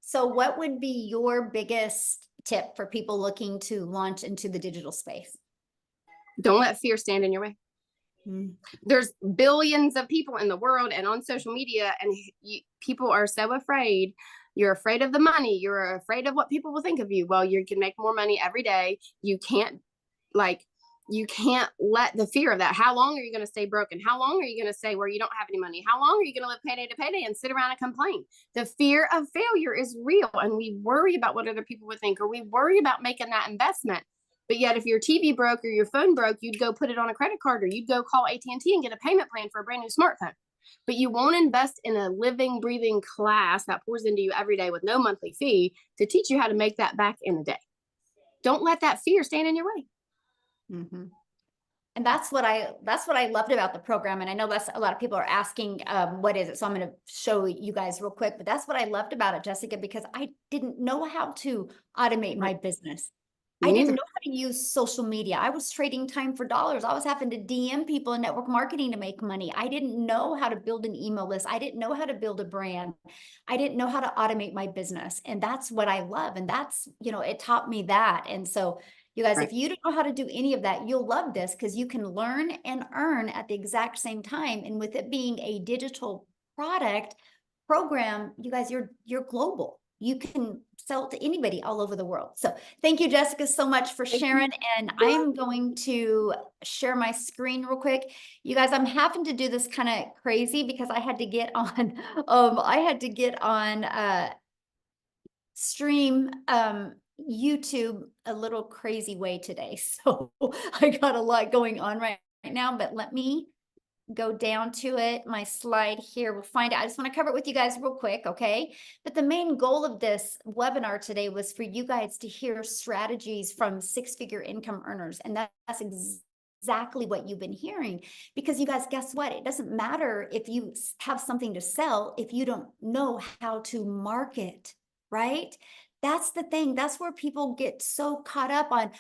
So what would be your biggest tip for people looking to launch into the digital space? Don't let fear stand in your way. There's billions of people in the world and on social media, and people are so afraid. You're afraid of the money. You're afraid of what people will think of you. Well, you can make more money every day. You can't let the fear of that. How long are you going to stay broken? How long are you going to stay where you don't have any money? How long are you going to live payday to payday and sit around and complain? The fear of failure is real, and we worry about what other people would think, or we worry about making that investment. But yet, if your TV broke or your phone broke, you'd go put it on a credit card, or you'd go call AT&T and get a payment plan for a brand new smartphone. But you won't invest in a living, breathing class that pours into you every day with no monthly fee to teach you how to make that back in a day. Don't let that fear stand in your way. Mm-hmm. And that's what I loved about the program. And I know that's a lot of people are asking, what is it? So I'm going to show you guys real quick, but that's what I loved about it, Jessica, because I didn't know how to automate my business. I didn't know how to use social media. I was trading time for dollars. I was having to DM people in network marketing to make money. I didn't know how to build an email list. I didn't know how to build a brand. I didn't know how to automate my business. And that's what I love. And that's, it taught me that. And so you guys, if you don't know how to do any of that, you'll love this, because you can learn and earn at the exact same time. And with it being a digital program, you guys, you're global. You can sell to anybody all over the world. So thank you, Jessica, so much for sharing. And I'm going to share my screen real quick. You guys, I'm having to do this kind of crazy because I had to get on, stream, YouTube a little crazy way today. So I got a lot going on right now, but let me go down to it. My slide here, we'll find out. I just want to cover it with you guys real quick, okay? But the main goal of this webinar today was for you guys to hear strategies from 6-figure income earners. And that's exactly what you've been hearing, because you guys, guess what? It doesn't matter if you have something to sell if you don't know how to market, right? That's the thing. That's where people get so caught up on,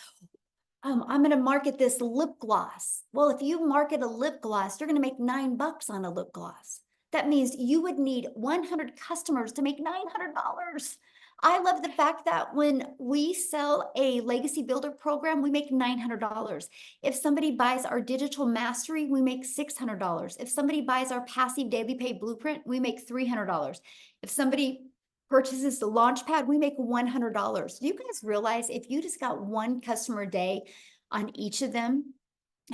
I'm going to market this lip gloss. Well, if you market a lip gloss, you're going to make $9 on a lip gloss. That means you would need 100 customers to make $900. I love the fact that when we sell a legacy builder program, we make $900. If somebody buys our digital mastery, we make $600. If somebody buys our passive daily pay blueprint, we make $300. If somebody purchases the Launchpad, we make $100. Do you guys realize if you just got one customer a day on each of them,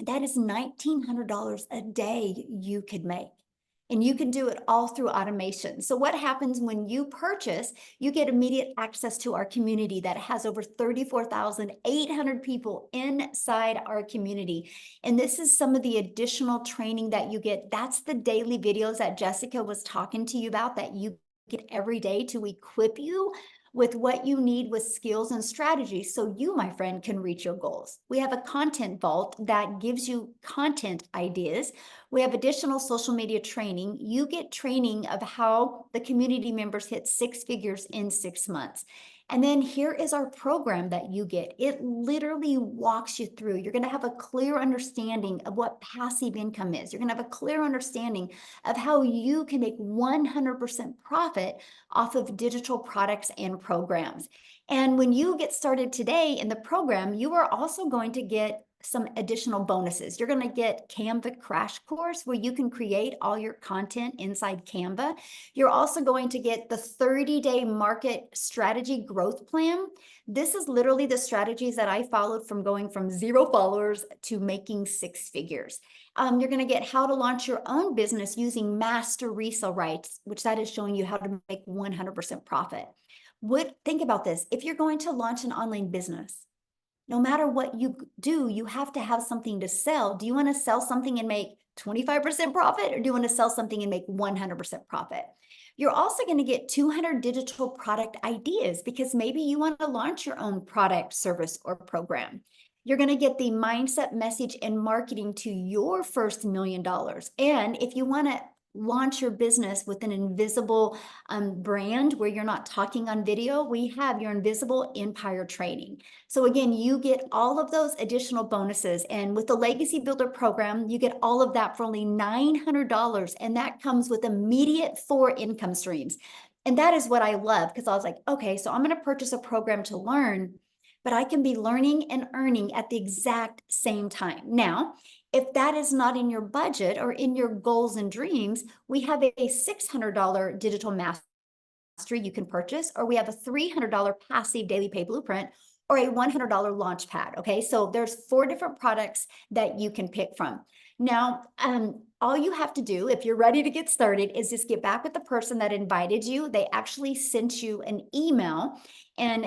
that is $1,900 a day you could make. And you can do it all through automation. So what happens when you purchase, you get immediate access to our community that has over 34,800 people inside our community. And this is some of the additional training that you get. That's the daily videos that Jessica was talking to you about that you get every day to equip you with what you need with skills and strategies so you, my friend, can reach your goals. We have a content vault that gives you content ideas. We have additional social media training. You get training of how the community members hit 6 figures in 6 months. And then here is our program that you get. It literally walks you through. You're going to have a clear understanding of what passive income is. You're going to have a clear understanding of how you can make 100% profit off of digital products and programs. And when you get started today in the program, you are also going to get some additional bonuses. You're going to get Canva crash course where you can create all your content inside Canva. You're also going to get the 30-day market strategy growth plan. This is literally the strategies that I followed from going from 0 followers to making 6 figures. You're going to get how to launch your own business using master resale rights, which that is showing you how to make 100% profit. Think about this. If you're going to launch an online business, no matter what you do, you have to have something to sell. Do you want to sell something and make 25% profit, or do you want to sell something and make 100% profit? You're also going to get 200 digital product ideas because maybe you want to launch your own product, service, or program. You're going to get the mindset, message, and marketing to your first $1 million. And if you want to launch your business with an invisible brand where you're not talking on video, we have your Invisible Empire training. So again, you get all of those additional bonuses. And with the Legacy Builder program, you get all of that for only $900. And that comes with immediate 4 income streams. And that is what I love, because I was like, okay, so I'm going to purchase a program to learn, but I can be learning and earning at the exact same time. Now, if that is not in your budget or in your goals and dreams, we have a $600 digital mastery you can purchase, or we have a $300 passive daily pay blueprint, or a $100 launch pad. Okay, so there's 4 different products that you can pick from. Now, all you have to do if you're ready to get started is just get back with the person that invited you. They actually sent you an email. And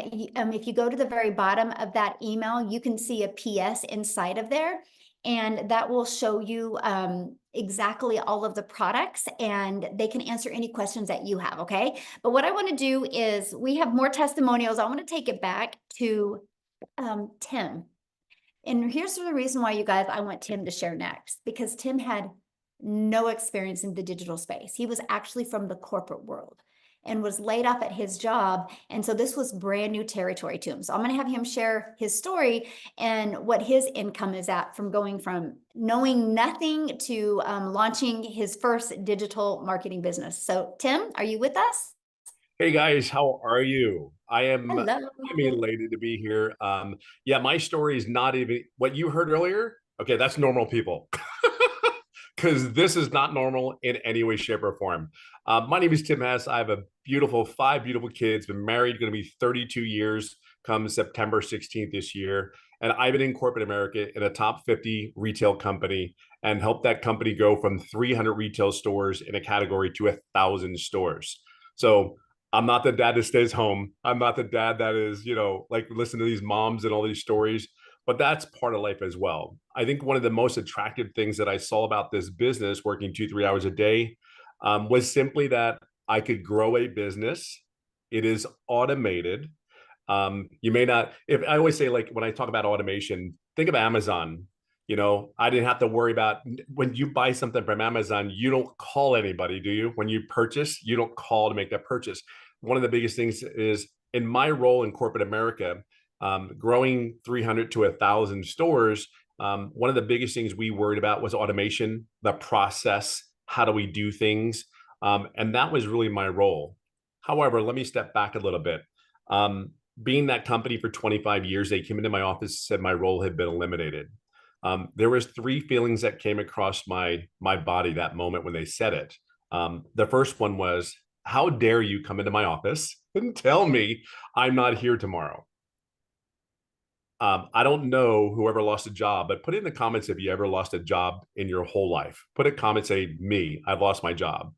if you go to the very bottom of that email, you can see a PS inside of there. And that will show you exactly all of the products, and they can answer any questions that you have, okay? But what I want to do is, we have more testimonials. I want to take it back to Tim. And here's the reason why, you guys, I want Tim to share next, because Tim had no experience in the digital space. He was actually from the corporate world and was laid off at his job. And so this was brand new territory to him. So I'm going to have him share his story and what his income is at from going from knowing nothing to launching his first digital marketing business. So Tim, are you with us? Hey guys, how are you? I'm Hello. elated to be here. Yeah, my story is not even what you heard earlier. Okay, that's normal people. Because this is not normal in any way, shape, or form. My name is Tim Hess. I have a beautiful 5 beautiful kids. Been married, going to be 32 years come September 16th this year. And I've been in corporate America in a top 50 retail company and helped that company go from 300 retail stores in a category to 1,000 stores. So I'm not the dad that stays home. I'm not the dad that is, like listen to these moms and all these stories, but that's part of life as well. I think one of the most attractive things that I saw about this business, working 2-3 hours a day, was simply that I could grow a business. It is automated. You may not, if I always say, like, when I talk about automation, think of Amazon. I didn't have to worry about when you buy something from Amazon, you don't call anybody, do you? When you purchase, you don't call to make that purchase. One of the biggest things is in my role in corporate America, growing 300 to 1,000 stores. One of the biggest things we worried about was automation, the process, how do we do things? And that was really my role. However, let me step back a little bit. Being that company for 25 years, they came into my office, said my role had been eliminated. There was 3 feelings that came across my body that moment when they said it. The first one was, how dare you come into my office and tell me I'm not here tomorrow? I don't know whoever lost a job, but put in the comments if you ever lost a job in your whole life. Put a comment, say, me, I've lost my job.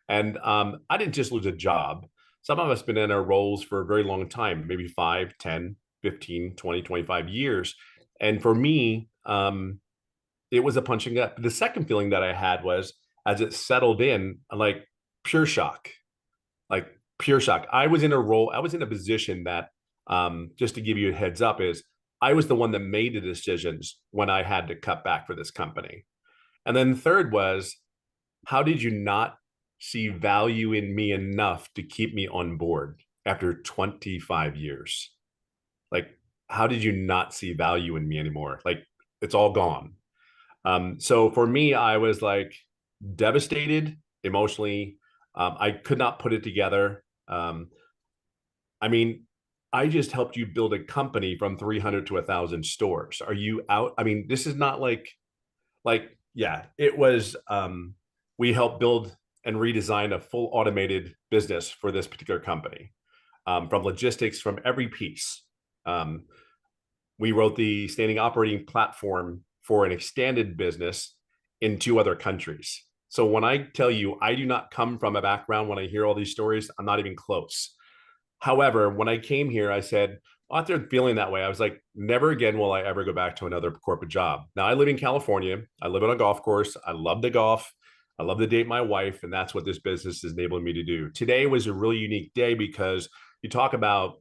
And I didn't just lose a job. Some of us been in our roles for a very long time, maybe 5, 10, 15, 20, 25 years. And for me, it was a punching up. The second feeling that I had was, as it settled in, like pure shock, like pure shock. I was in a role, I was in a position that, just to give you a heads up, is I was the one that made the decisions when I had to cut back for this company. And then third was, how did you not see value in me enough to keep me on board after 25 years? Like, how did you not see value in me anymore? Like, it's all gone. So for me, I was like devastated emotionally. I could not put it together. I mean, I just helped you build a company from 300 to 1,000 stores. Are you out? I mean, this is not yeah, it was, we helped build and redesign a full automated business for this particular company, from logistics, from every piece. We wrote the standing operating platform for an extended business in 2 other countries. So when I tell you, I do not come from a background, when I hear all these stories, I'm not even close. However, when I came here, I said, after feeling that way, I was like, never again will I ever go back to another corporate job. Now I live in California. I live on a golf course. I love the golf. I love to date my wife. And that's what this business is enabling me to do. Today was a really unique day because you talk about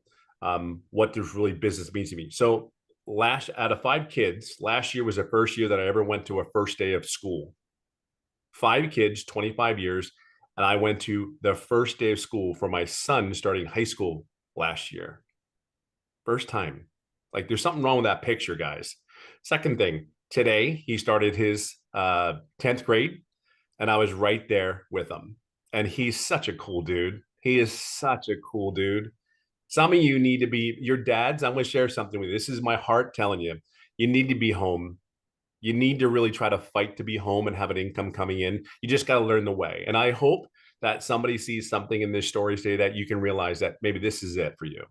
what this really business means to me. So out of 5 kids, last year was the first year that I ever went to a first day of school. 5 kids, 25 years. And I went to the first day of school for my son starting high school last year. First time. Like, there's something wrong with that picture, guys. Second thing, today he started his 10th grade, and I was right there with him. And he's such a cool dude. He is such a cool dude. Some of you need to be your dads. I'm going to share something with you. This is my heart telling you. You need to be home. You need to really try to fight to be home and have an income coming in. You just got to learn the way. And I hope that somebody sees something in this story today that you can realize that maybe this is it for you.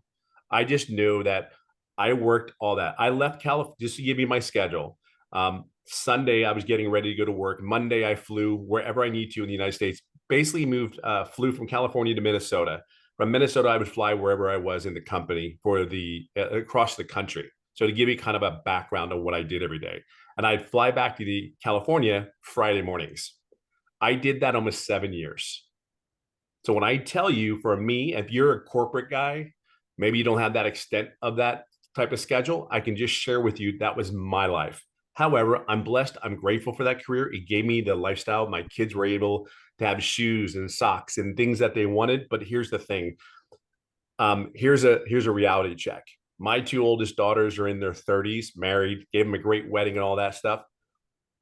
I just knew that I worked all that. I left California, just to give you my schedule. Sunday, I was getting ready to go to work. Monday, I flew wherever I need to in the United States. Basically flew from California to Minnesota. From Minnesota, I would fly wherever I was in the company for across the country. So to give you kind of a background of what I did every day. And I'd fly back to California Friday mornings. I did that almost 7 years. So when I tell you, for me, if you're a corporate guy, maybe you don't have that extent of that type of schedule, I can just share with you that was my life. However, I'm blessed. I'm grateful for that career. It gave me the lifestyle. My kids were able to have shoes and socks and things that they wanted. But here's the thing. Here's a reality check. My 2 oldest daughters are in their 30s, married, gave them a great wedding and all that stuff.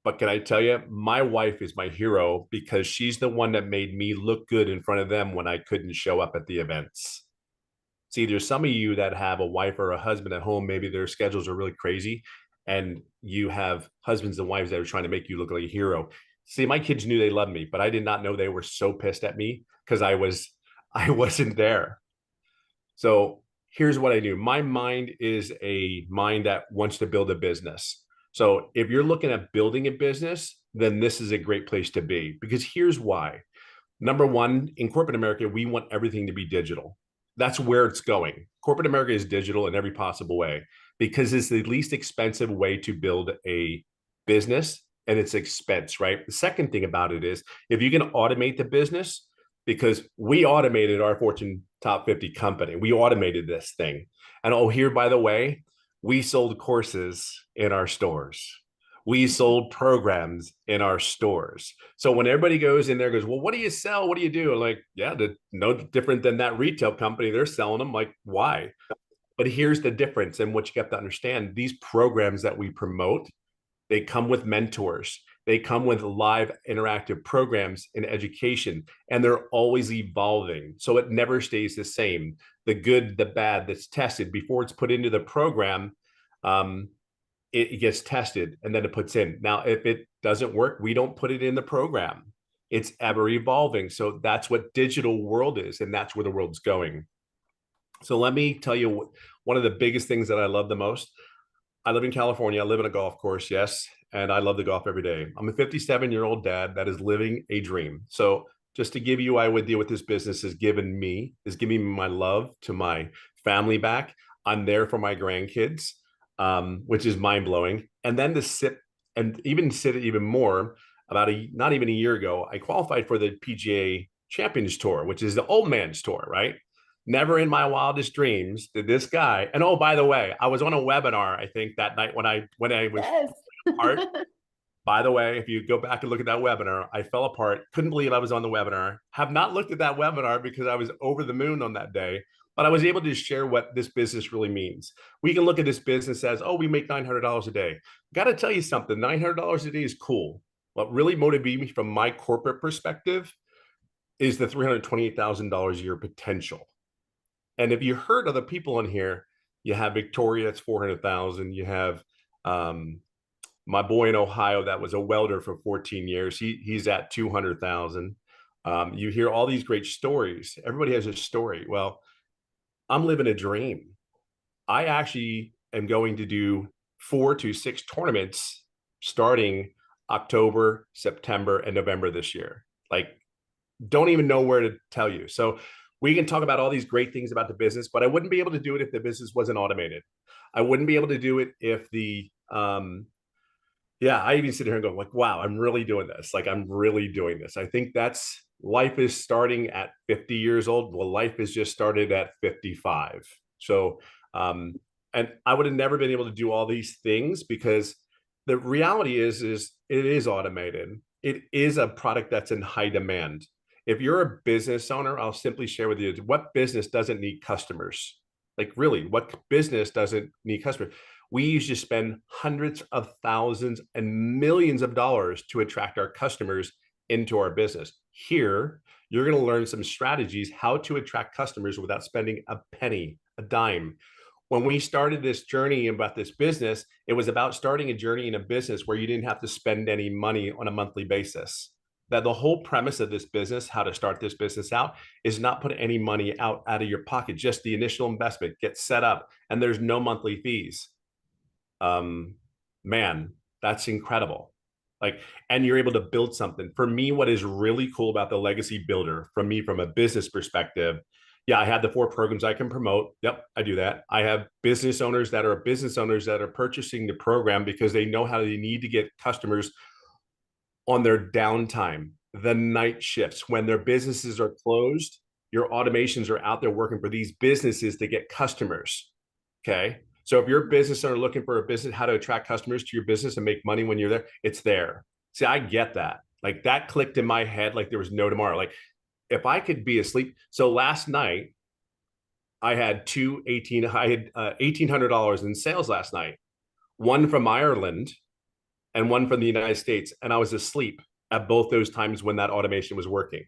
But can I tell you, my wife is my hero because she's the one that made me look good in front of them when I couldn't show up at the events. See, there's some of you that have a wife or a husband at home, maybe their schedules are really crazy, and you have husbands and wives that are trying to make you look like a hero. See, my kids knew they loved me, but I did not know they were so pissed at me because I wasn't there. So here's what I knew. My mind is a mind that wants to build a business. So if you're looking at building a business, then this is a great place to be, because here's why. Number one, in corporate America, we want everything to be digital. That's where it's going. Corporate America is digital in every possible way because it's the least expensive way to build a business, and it's expense, right? The second thing about it is if you can automate the business, because we automated our Fortune top 50 company. We automated this thing. And oh, here, by the way, we sold courses in our stores. We sold programs in our stores. So when everybody goes in there, goes, well, what do you sell? What do you do? I'm like, yeah, no different than that retail company. They're selling them. Like, why? But here's the difference. And what you have to understand, these programs that we promote, they come with mentors. They come with live interactive programs in education, and they're always evolving. So it never stays the same. The good, the bad that's tested before it's put into the program, it gets tested and then it puts in. Now, if it doesn't work, we don't put it in the program. It's ever evolving. So that's what digital world is, and that's where the world's going. So let me tell you one of the biggest things that I love the most. I live in California. I live in a golf course, yes, and I love the golf every day. I'm a 57-year-old dad that is living a dream. So just to give you, I would deal with this business is giving me my love to my family back. I'm there for my grandkids, which is mind blowing. And then to sit even more, not even a year ago, I qualified for the PGA Champions Tour, which is the old man's tour, right? Never in my wildest dreams did this guy. And oh, by the way, I was on a webinar, I think, that night when I was Yes. apart. By the way, if you go back and look at that webinar, I fell apart. Couldn't believe I was on the webinar. Have not looked at that webinar because I was over the moon on that day. But I was able to share what this business really means. We can look at this business as, oh, we make $900 a day. Got to tell you something, $900 a day is cool. What really motivated me from my corporate perspective is the $328,000 a year potential. And if you heard other people in here, you have Victoria, that's 400,000. You have my boy in Ohio that was a welder for 14 years. He's at 200,000. You hear all these great stories. Everybody has a story. Well, I'm living a dream. I actually am going to do 4 to 6 tournaments starting October, September, and November this year. Like, don't even know where to tell you. So we can talk about all these great things about the business, but I wouldn't be able to do it if the business wasn't automated. I wouldn't be able to do it if the I even sit here and go like, wow, I'm really doing this. Like, I'm really doing this. I think that's life is starting at 50 years old. Well, life is just started at 55. So, and I would have never been able to do all these things because the reality is it is automated. It is a product that's in high demand. If you're a business owner, I'll simply share with you, what business doesn't need customers? Like, really, what business doesn't need customers? We used to spend hundreds of thousands and millions of dollars to attract our customers into our business. Here, you're going to learn some strategies how to attract customers without spending a penny, a dime. When we started this journey about this business, it was about starting a journey in a business where you didn't have to spend any money on a monthly basis. That the whole premise of this business, how to start this business out, is not put any money out of your pocket, just the initial investment, get set up, and there's no monthly fees. Man, that's incredible. Like, and you're able to build something. For me, what is really cool about the legacy builder, from me, from a business perspective, yeah, I have the 4 programs I can promote. Yep, I do that. I have business owners that are purchasing the program because they know how they need to get customers on their downtime, the night shifts, when their businesses are closed. Your automations are out there working for these businesses to get customers. Okay. So if you're a business owner looking for a business, how to attract customers to your business and make money when you're there, it's there. See, I get that. Like, that clicked in my head like there was no tomorrow. Like, if I could be asleep. So last night, I had $1,800 in sales last night, one from Ireland and one from the United States. And I was asleep at both those times when that automation was working.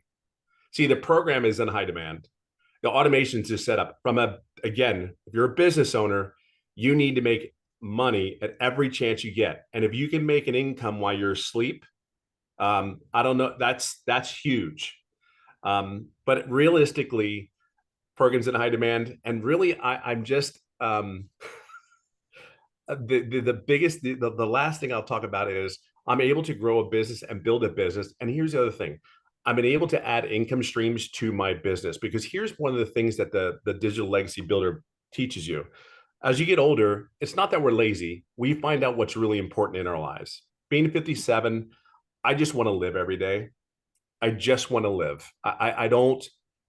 See, the program is in high demand. The automations is set up again, if you're a business owner, you need to make money at every chance you get. And if you can make an income while you're asleep, I don't know, that's huge. But realistically, programs in high demand. And really, I'm just, the last thing I'll talk about is I'm able to grow a business and build a business. And here's the other thing. I've been able to add income streams to my business, because here's one of the things that the digital legacy builder teaches you. As you get older, it's not that we're lazy. We find out what's really important in our lives. Being 57, I just want to live every day. I just want to live. I don't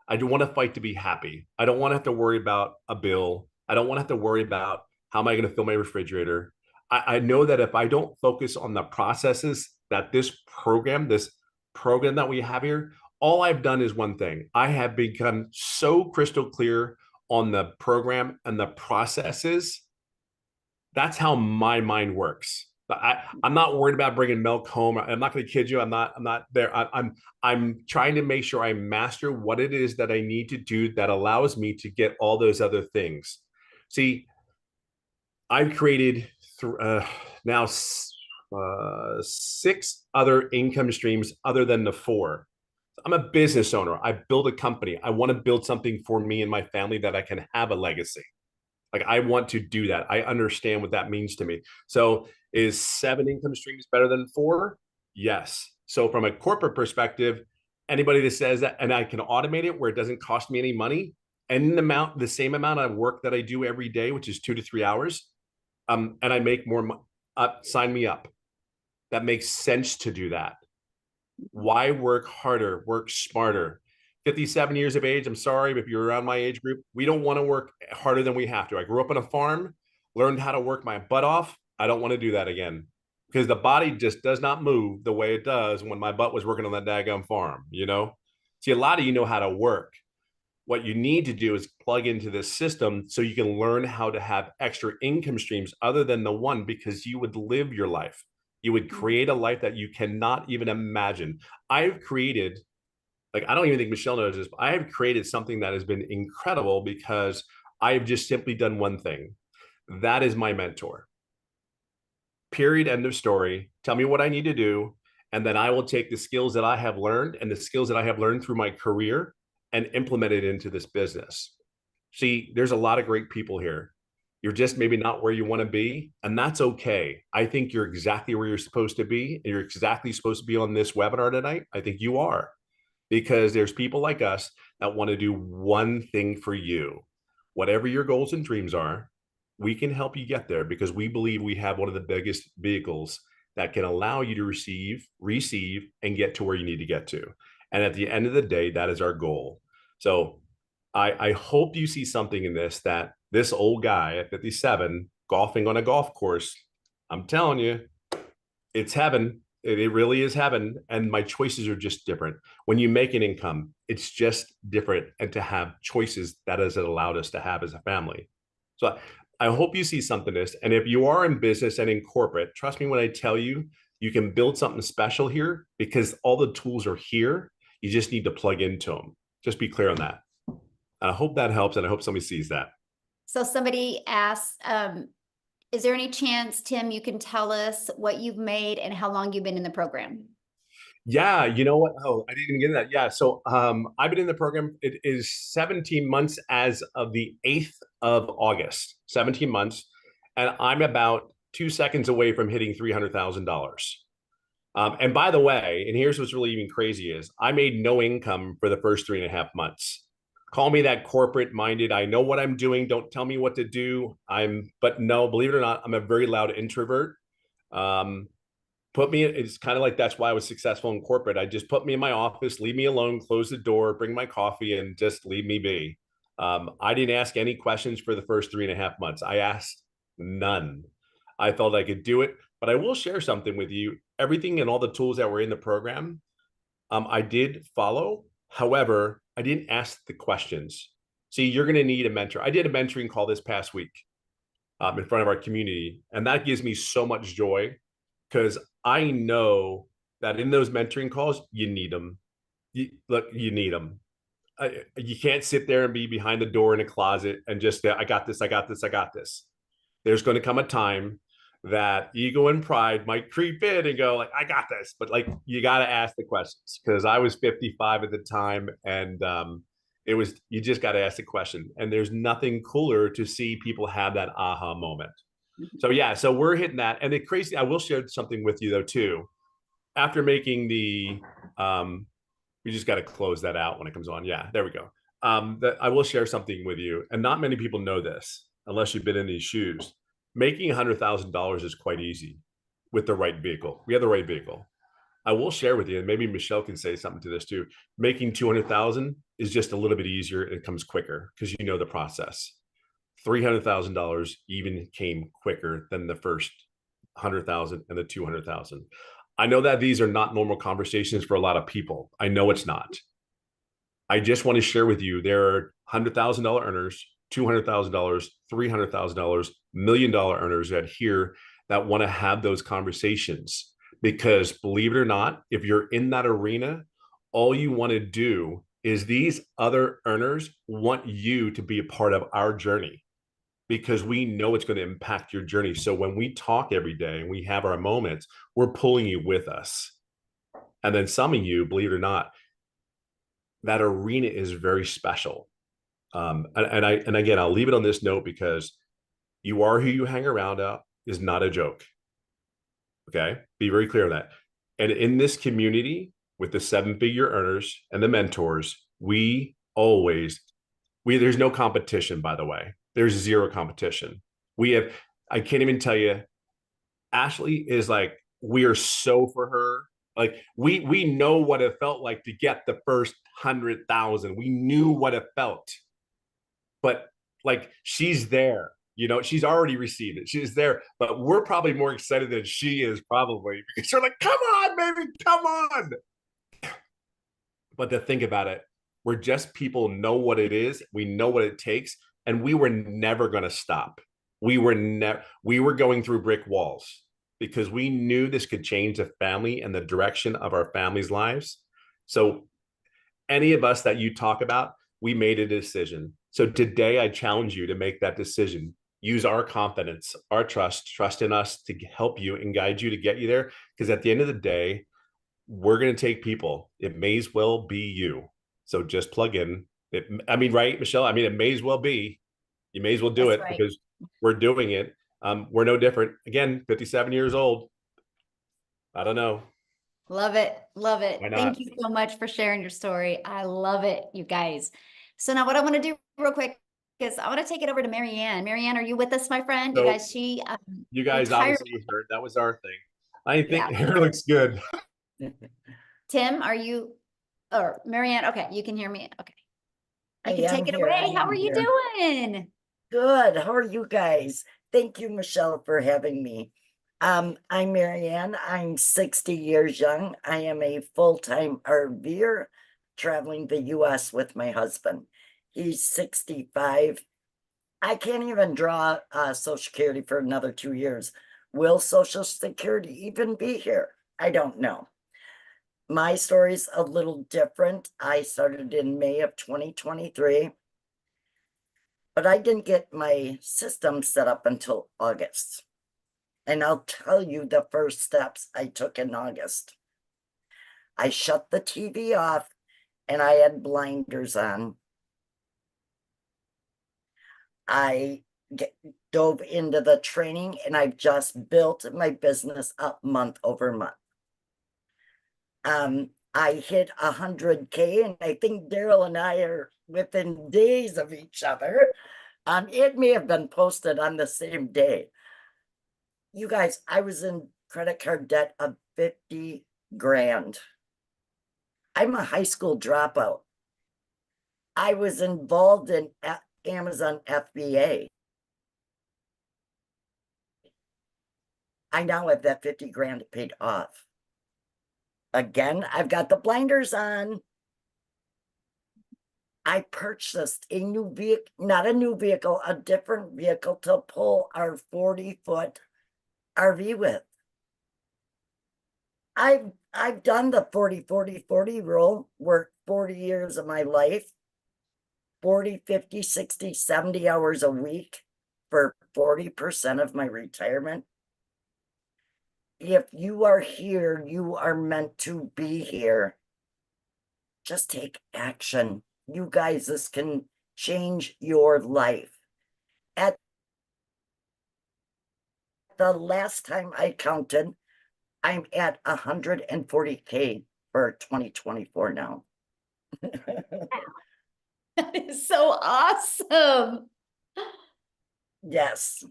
want to fight to be happy. I don't want to have to worry about a bill. I don't want to have to worry about how am I going to fill my refrigerator. I know that if I don't focus on the processes that this program that we have here, all I've done is one thing. I have become so crystal clear on the program and the processes. That's how my mind works. I'm not worried about bringing milk home. I'm not going to kid you. I'm not there. I'm trying to make sure I master what it is that I need to do that allows me to get all those other things. See, I've created now 6 other income streams other than the 4. I'm a business owner. I build a company. I want to build something for me and my family that I can have a legacy. Like, I want to do that. I understand what that means to me. So is 7 income streams better than 4? Yes. So from a corporate perspective, anybody that says that, and I can automate it where it doesn't cost me any money, and the same amount of work that I do every day, which is 2 to 3 hours, and I make more money, sign me up. That makes sense to do that. Why work harder, work smarter? 57 years of age, I'm sorry, but if you're around my age group, we don't want to work harder than we have to. I grew up on a farm, learned how to work my butt off. I don't want to do that again because the body just does not move the way it does when my butt was working on that daggum farm, you know? See, a lot of you know how to work. What you need to do is plug into this system so you can learn how to have extra income streams other than the one, because you would live your life. You would create a life that you cannot even imagine. I've created, like, I don't even think Michelle knows this, but I have created something that has been incredible because I have just simply done one thing. That is my mentor. Period. End of story. Tell me what I need to do. And then I will take the skills that I have learned and the skills that I have learned through my career and implement it into this business. See, there's a lot of great people here. You're just maybe not where you want to be, and that's okay. I think you're exactly where you're supposed to be. And you're exactly supposed to be on this webinar tonight. I think you are, because there's people like us that want to do one thing for you. Whatever your goals and dreams are, we can help you get there because we believe we have one of the biggest vehicles that can allow you to receive, and get to where you need to get to. And at the end of the day, that is our goal. So I hope you see something in this, that this old guy at 57 golfing on a golf course, I'm telling you, it's heaven. It really is heaven. And my choices are just different. When you make an income, it's just different. And to have choices, that has allowed us to have as a family. So I hope you see something in this. And if you are in business and in corporate, trust me when I tell you, you can build something special here because all the tools are here. You just need to plug into them. Just be clear on that. I hope that helps, and I hope somebody sees that. So somebody asked, is there any chance, Tim, you can tell us what you've made and how long you've been in the program? Yeah, you know what? Oh, I didn't even get into that. Yeah, so I've been in the program. It is 17 months as of the 8th of August, 17 months. And I'm about 2 seconds away from hitting $300,000. And by the way, and here's what's really even crazy is I made no income for the first 3.5 months. Call me that corporate minded. I know what I'm doing. Don't tell me what to do. But no, believe it or not, I'm a very loud introvert. It's kind of like, that's why I was successful in corporate. I just put me in my office, leave me alone, close the door, bring my coffee, and just leave me be. I didn't ask any questions for the first 3.5 months. I asked none. I felt I could do it, but I will share something with you. Everything and all the tools that were in the program, I did follow. However, I didn't ask the questions. See, you're going to need a mentor. I did a mentoring call this past week in front of our community, and that gives me so much joy because I know that in those mentoring calls, you need them. You need them. You can't sit there and be behind the door in a closet and just, I got this, I got this, I got this. There's going to come a time that ego and pride might creep in and go like, I got this, but like, you got to ask the questions, because I was 55 at the time, and you just got to ask the question. And there's nothing cooler to see people have that aha moment. So yeah, so we're hitting that. And the crazy, I will share something with you though too. After making we just got to close that out when it comes on. Yeah, there we go. That I will share something with you, and not many people know this unless you've been in these shoes. Making $100,000 is quite easy with the right vehicle. We have the right vehicle. I will share with you, and maybe Michelle can say something to this too. Making 200,000 is just a little bit easier. It comes quicker because you know the process. $300,000 even came quicker than the first 100,000 and the 200,000. I know that these are not normal conversations for a lot of people. I know it's not. I just want to share with you, there are $100,000 earners, $200,000, $300,000, $1 million earners that want to have those conversations. Because believe it or not, if you're in that arena, all you want to do is these other earners want you to be a part of our journey, because we know it's going to impact your journey. So when we talk every day and we have our moments, we're pulling you with us. And then some of you, believe it or not, that arena is very special. And again, I'll leave it on this note, because you are who you hang around out is not a joke. Okay. Be very clear on that. And in this community with the 7-figure earners and the mentors, there's no competition, by the way. There's zero competition. I can't even tell you, Ashley is like, we are so for her. Like we know what it felt like to get the first 100,000. We knew what it felt. But like, she's there, you know, she's already received it. She's there, but we're probably more excited than she is, probably, because we're like, come on, baby, come on. But to think about it, we're just people know what it is. We know what it takes. And we were never going to stop. We were going through brick walls because we knew this could change the family and the direction of our family's lives. So any of us that you talk about, we made a decision. So today I challenge you to make that decision. Use our confidence, our trust in us to help you and guide you to get you there. Because at the end of the day, we're going to take people. It may as well be you. So just plug in. I mean, right, Michelle? I mean, it may as well be. You may as well do That's it right. because we're doing it. We're no different. Again, 57 years old. I don't know. Love it. Love it. Why Thank not? you so much for sharing your story. I love it, you guys. So now what I want to do real quick is I want to take it over to Marianne. Marianne, are you with us, my friend? You So guys, she you guys retired. obviously heard that was our thing. I think Yeah. hair looks good. Tim, are you, or Marianne? Okay, you can hear me. Okay. You I can take am it here, I away. How am are you here. doing? Good. How are you guys? Thank you, Michelle, for having me. I'm Marianne. I'm 60 years young. I am a full-time RVer traveling the US with my husband. He's 65. I can't even draw Social Security for another 2 years. Will Social Security even be here? I don't know. My story's a little different. I started in May of 2023. But I didn't get my system set up until August. And I'll tell you the first steps I took in August. I shut the TV off and I had blinders on. I dove into the training and I've just built my business up month over month. I hit 100K and I think Daryl and I are within days of each other. It may have been posted on the same day. You guys, I was in credit card debt of 50 grand. I'm a high school dropout. I was involved in Amazon FBA. I now have that 50 grand paid off. Again, I've got the blinders on. I purchased a new vehicle, not a new vehicle, a different vehicle to pull our 40-foot RV with. I've done the 40-40-40 rule, worked 40 years of my life, 40, 50, 60, 70 hours a week for 40% of my retirement. If you are here, you are meant to be here. Just take action. You guys, this can change your life. At the last time I counted, I'm at 140K for 2024 now. That is so awesome. Yes.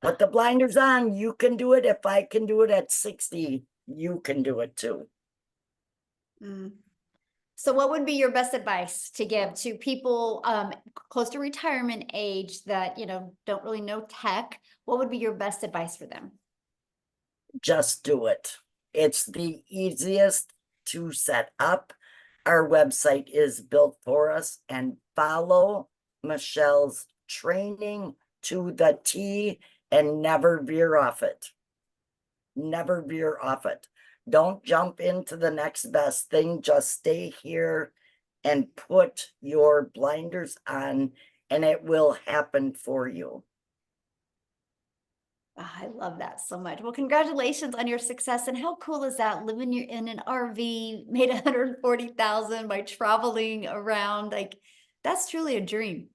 Put the blinders on. You can do it. If I can do it at 60, you can do it too. So what would be your best advice to give to people close to retirement age that, you know, don't really know tech? What would be your best advice for them? Just do it. It's the easiest to set up. Our website is built for us, and follow Michelle's training to the T and never veer off it. Never veer off it. Don't jump into the next best thing. Just stay here and put your blinders on, and it will happen for you. Oh, I love that so much. Well, congratulations on your success. And how cool is that? Living in an RV, made 140,000 by traveling around. Like, that's truly a dream.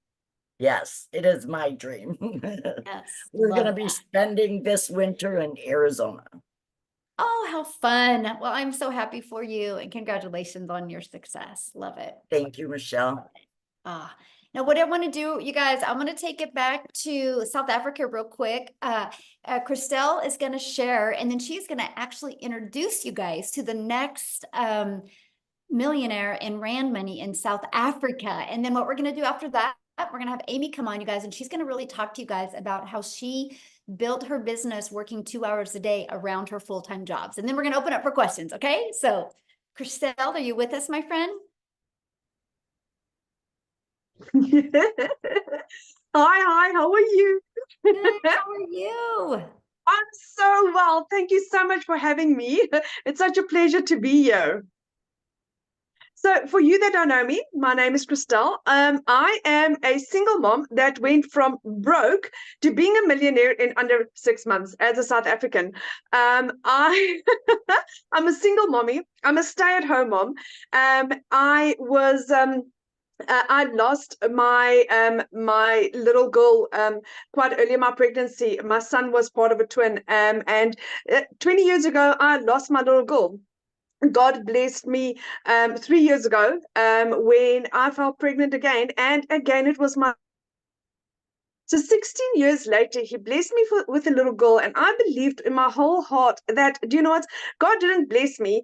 Yes, it is my dream. Yes. We're love going to be that. spending this winter in Arizona. Oh, how fun. Well, I'm so happy for you and congratulations on your success. Love it. Thank you, Michelle. Now what I want to do, you guys, I'm going to take it back to South Africa real quick. Christelle is going to share, and then she's going to actually introduce you guys to the next millionaire in Rand money in South Africa. And then what we're going to do after that, we're going to have Amy come on, you guys, and she's going to really talk to you guys about how she built her business working 2 hours a day around her full-time jobs. And then we're going to open up for questions. Okay. So Christelle, are you with us, my friend? Hi, how are you? Good, how are you? I'm so well. Thank you so much for having me. It's such a pleasure to be here. So for you that don't know me, my name is Christelle. I am a single mom that went from broke to being a millionaire in under 6 months as a South African. I'm a single mommy. I'm a stay-at-home mom. I lost my little girl quite early in my pregnancy. My son was part of a twin, and 20 years ago, I lost my little girl. God blessed me 3 years ago when I fell pregnant again, and again it was my. So 16 years later, he blessed me with a little girl, and I believed in my whole heart that, do you know what? God didn't bless me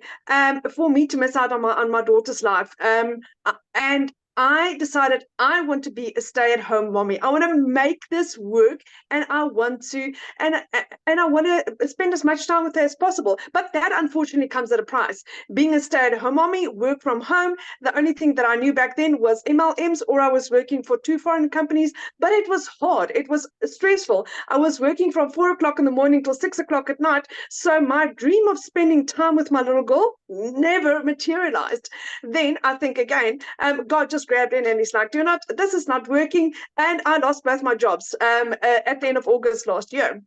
for me to miss out on my daughter's life. And I decided I want to be a stay-at-home mommy. I want to make this work, and I want to spend as much time with her as possible. But that unfortunately comes at a price. Being a stay-at-home mommy, work from home, the only thing that I knew back then was MLMs, or I was working for 2 foreign companies, but it was hard. It was stressful. I was working from 4 o'clock in the morning till 6 o'clock at night. So my dream of spending time with my little girl never materialized. Then I think again, God just grabbed in and he's like, this is not working. And I lost both my jobs at the end of August last year.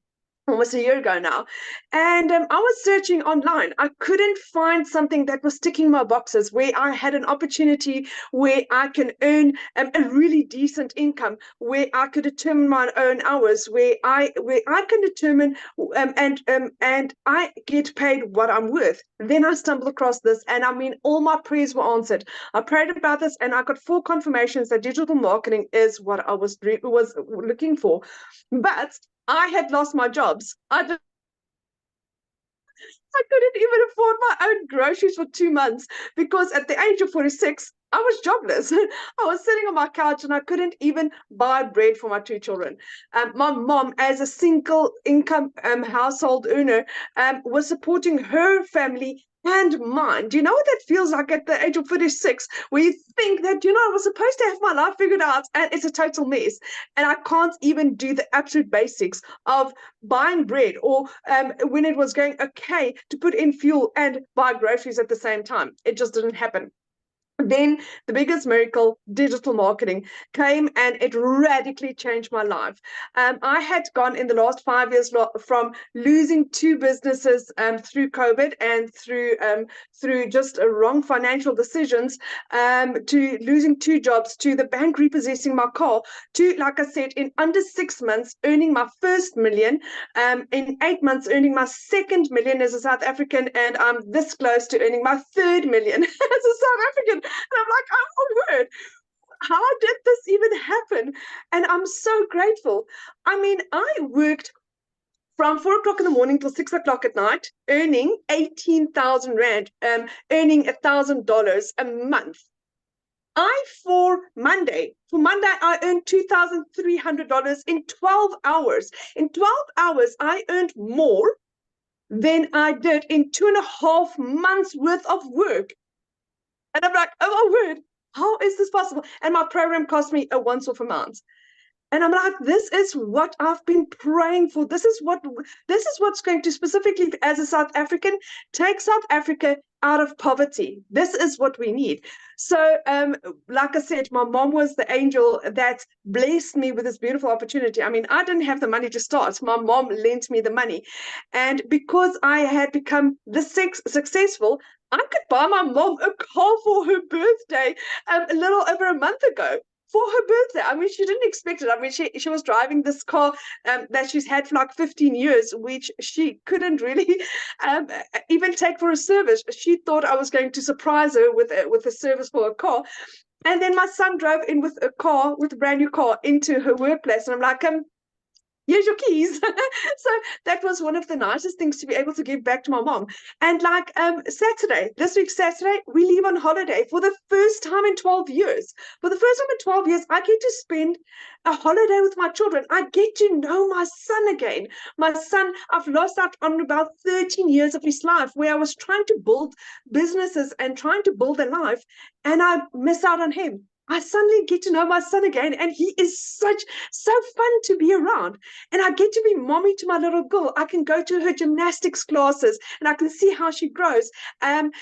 Almost a year ago now. And I was searching online. I couldn't find something that was ticking my boxes, where I had an opportunity where I can earn a really decent income, where I could determine my own hours, where I can determine and I get paid what I'm worth. Then I stumbled across this, and I mean, all my prayers were answered. I prayed about this, and I got 4 confirmations that digital marketing is what I was looking for. But I had lost my jobs. I couldn't even afford my own groceries for 2 months, because at the age of 46, I was jobless. I was sitting on my couch and I couldn't even buy bread for my 2 children. My mom, as a single income household earner, was supporting her family and mine. Do you know what that feels like at the age of 46, where you think that, I was supposed to have my life figured out and it's a total mess, and I can't even do the absolute basics of buying bread, or when it was going okay, to put in fuel and buy groceries at the same time. It just didn't happen. Then the biggest miracle, digital marketing, came, and it radically changed my life. I had gone in the last 5 years from losing 2 businesses through COVID and through just wrong financial decisions, to losing 2 jobs, to the bank repossessing my car, to, like I said, in under 6 months earning my first million, in 8 months earning my second million as a South African, and I'm this close to earning my 3rd million as a South African. And I'm like, oh my word, how did this even happen? And I'm so grateful. I mean, I worked from 4 o'clock in the morning till 6 o'clock at night, earning 18,000 Rand, earning $1,000 a month. For Monday, I earned $2,300 in 12 hours. In 12 hours, I earned more than I did in 2.5 months worth of work. And I'm like, oh my word, how is this possible? And my program cost me a once-off amount. And I'm like, this is what I've been praying for. This is what's going to, specifically as a South African, take South Africa out of poverty. This is what we need. So, like I said, my mom was the angel that blessed me with this beautiful opportunity. I mean, I didn't have the money to start. My mom lent me the money. And because I had become this successful, I could buy my mom a car for her birthday a little over a month ago. For her birthday. I mean, she didn't expect it. I mean, she was driving this car that she's had for like 15 years, which she couldn't really even take for a service. She thought I was going to surprise her with a service for a car. And then my son drove in with a brand new car into her workplace. And I'm like, here's your keys. So that was one of the nicest things to be able to give back to my mom. And like Saturday, this week Saturday, we leave on holiday for the first time in 12 years. For the first time in 12 years, I get to spend a holiday with my children. I get to know my son again. My son, I've lost out on about 13 years of his life where I was trying to build businesses and trying to build a life, and I miss out on him. I suddenly get to know my son again, and he is so fun to be around. And I get to be mommy to my little girl. I can go to her gymnastics classes, and I can see how she grows. And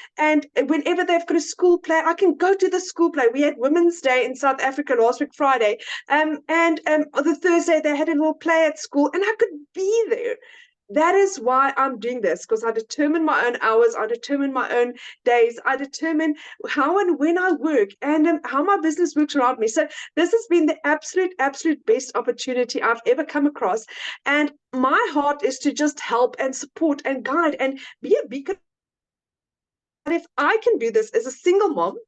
whenever they've got a school play, I can go to the school play. We had Women's Day in South Africa last week, Friday. And the Thursday they had a little play at school, and I could be there. That is why I'm doing this, because I determine my own hours, I determine my own days, I determine how and when I work, and how my business works around me. So this has been the absolute best opportunity I've ever come across. And my heart is to just help and support and guide and be a beacon. And if I can do this as a single mom,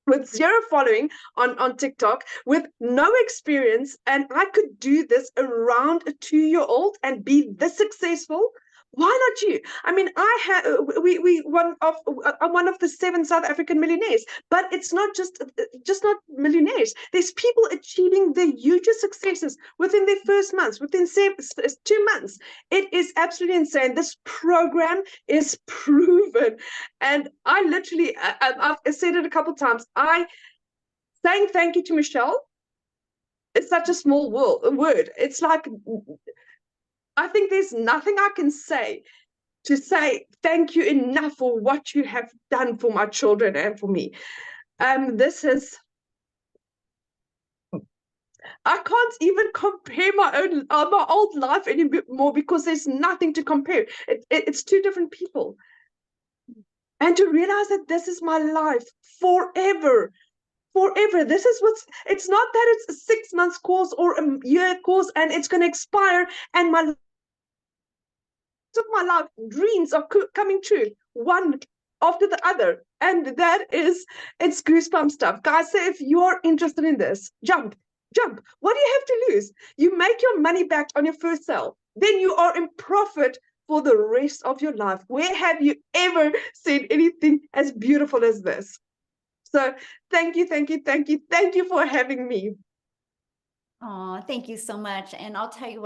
with 0 following on TikTok, with no experience, and I could do this around a 2-year-old and be this successful, why not you? I mean, I'm one of the 7 South African millionaires, but it's not just not millionaires. There's people achieving the hugest successes within their first months, within 2 months. It is absolutely insane. This program is proven, and I literally, I've said it a couple of times. Saying thank you to Michelle is such a small word. It's like, I think there's nothing I can say to say thank you enough for what you have done for my children and for me. This is, I can't even compare my old life anymore, because there's nothing to compare. It's 2 different people. And to realize that this is my life forever. This is it's not that it's a 6 months course or a year course and it's going to expire, and my life dreams are coming true, one after the other. And it's goosebump stuff, guys. So if you're interested in this, jump. What do you have to lose? You make your money back on your first sale, then you are in profit for the rest of your life. Where have you ever seen anything as beautiful as this? So thank you for having me. Oh, thank you so much. And I'll tell you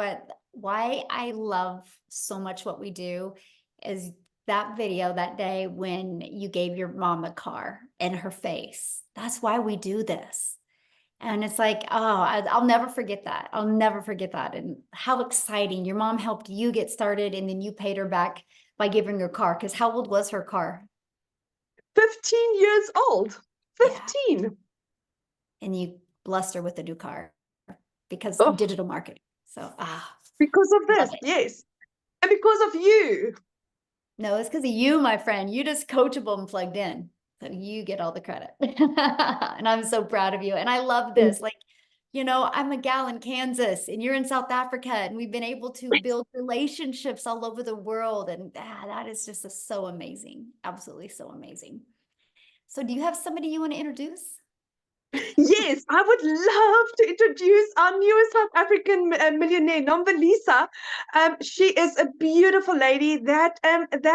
why I love so much what we do is that video that day when you gave your mom a car and her face. That's why we do this. And it's like, oh, I'll never forget that. I'll never forget that. And how exciting. Your mom helped you get started, and then you paid her back by giving her car. Because how old was her car? 15 years old. 15. Yeah. And you blessed her with a new car because digital marketing. So, because of this, yes. And because of you. No, it's because of you, my friend. You just coachable and plugged in. So you get all the credit. And I'm so proud of you. And I love this. Like, you know, I'm a gal in Kansas and you're in South Africa, and we've been able to build relationships all over the world. And that is just so amazing. Absolutely so amazing. So do you have somebody you want to introduce? Yes, I would love to introduce our newest South African millionaire, Nombalisa. She is a beautiful lady that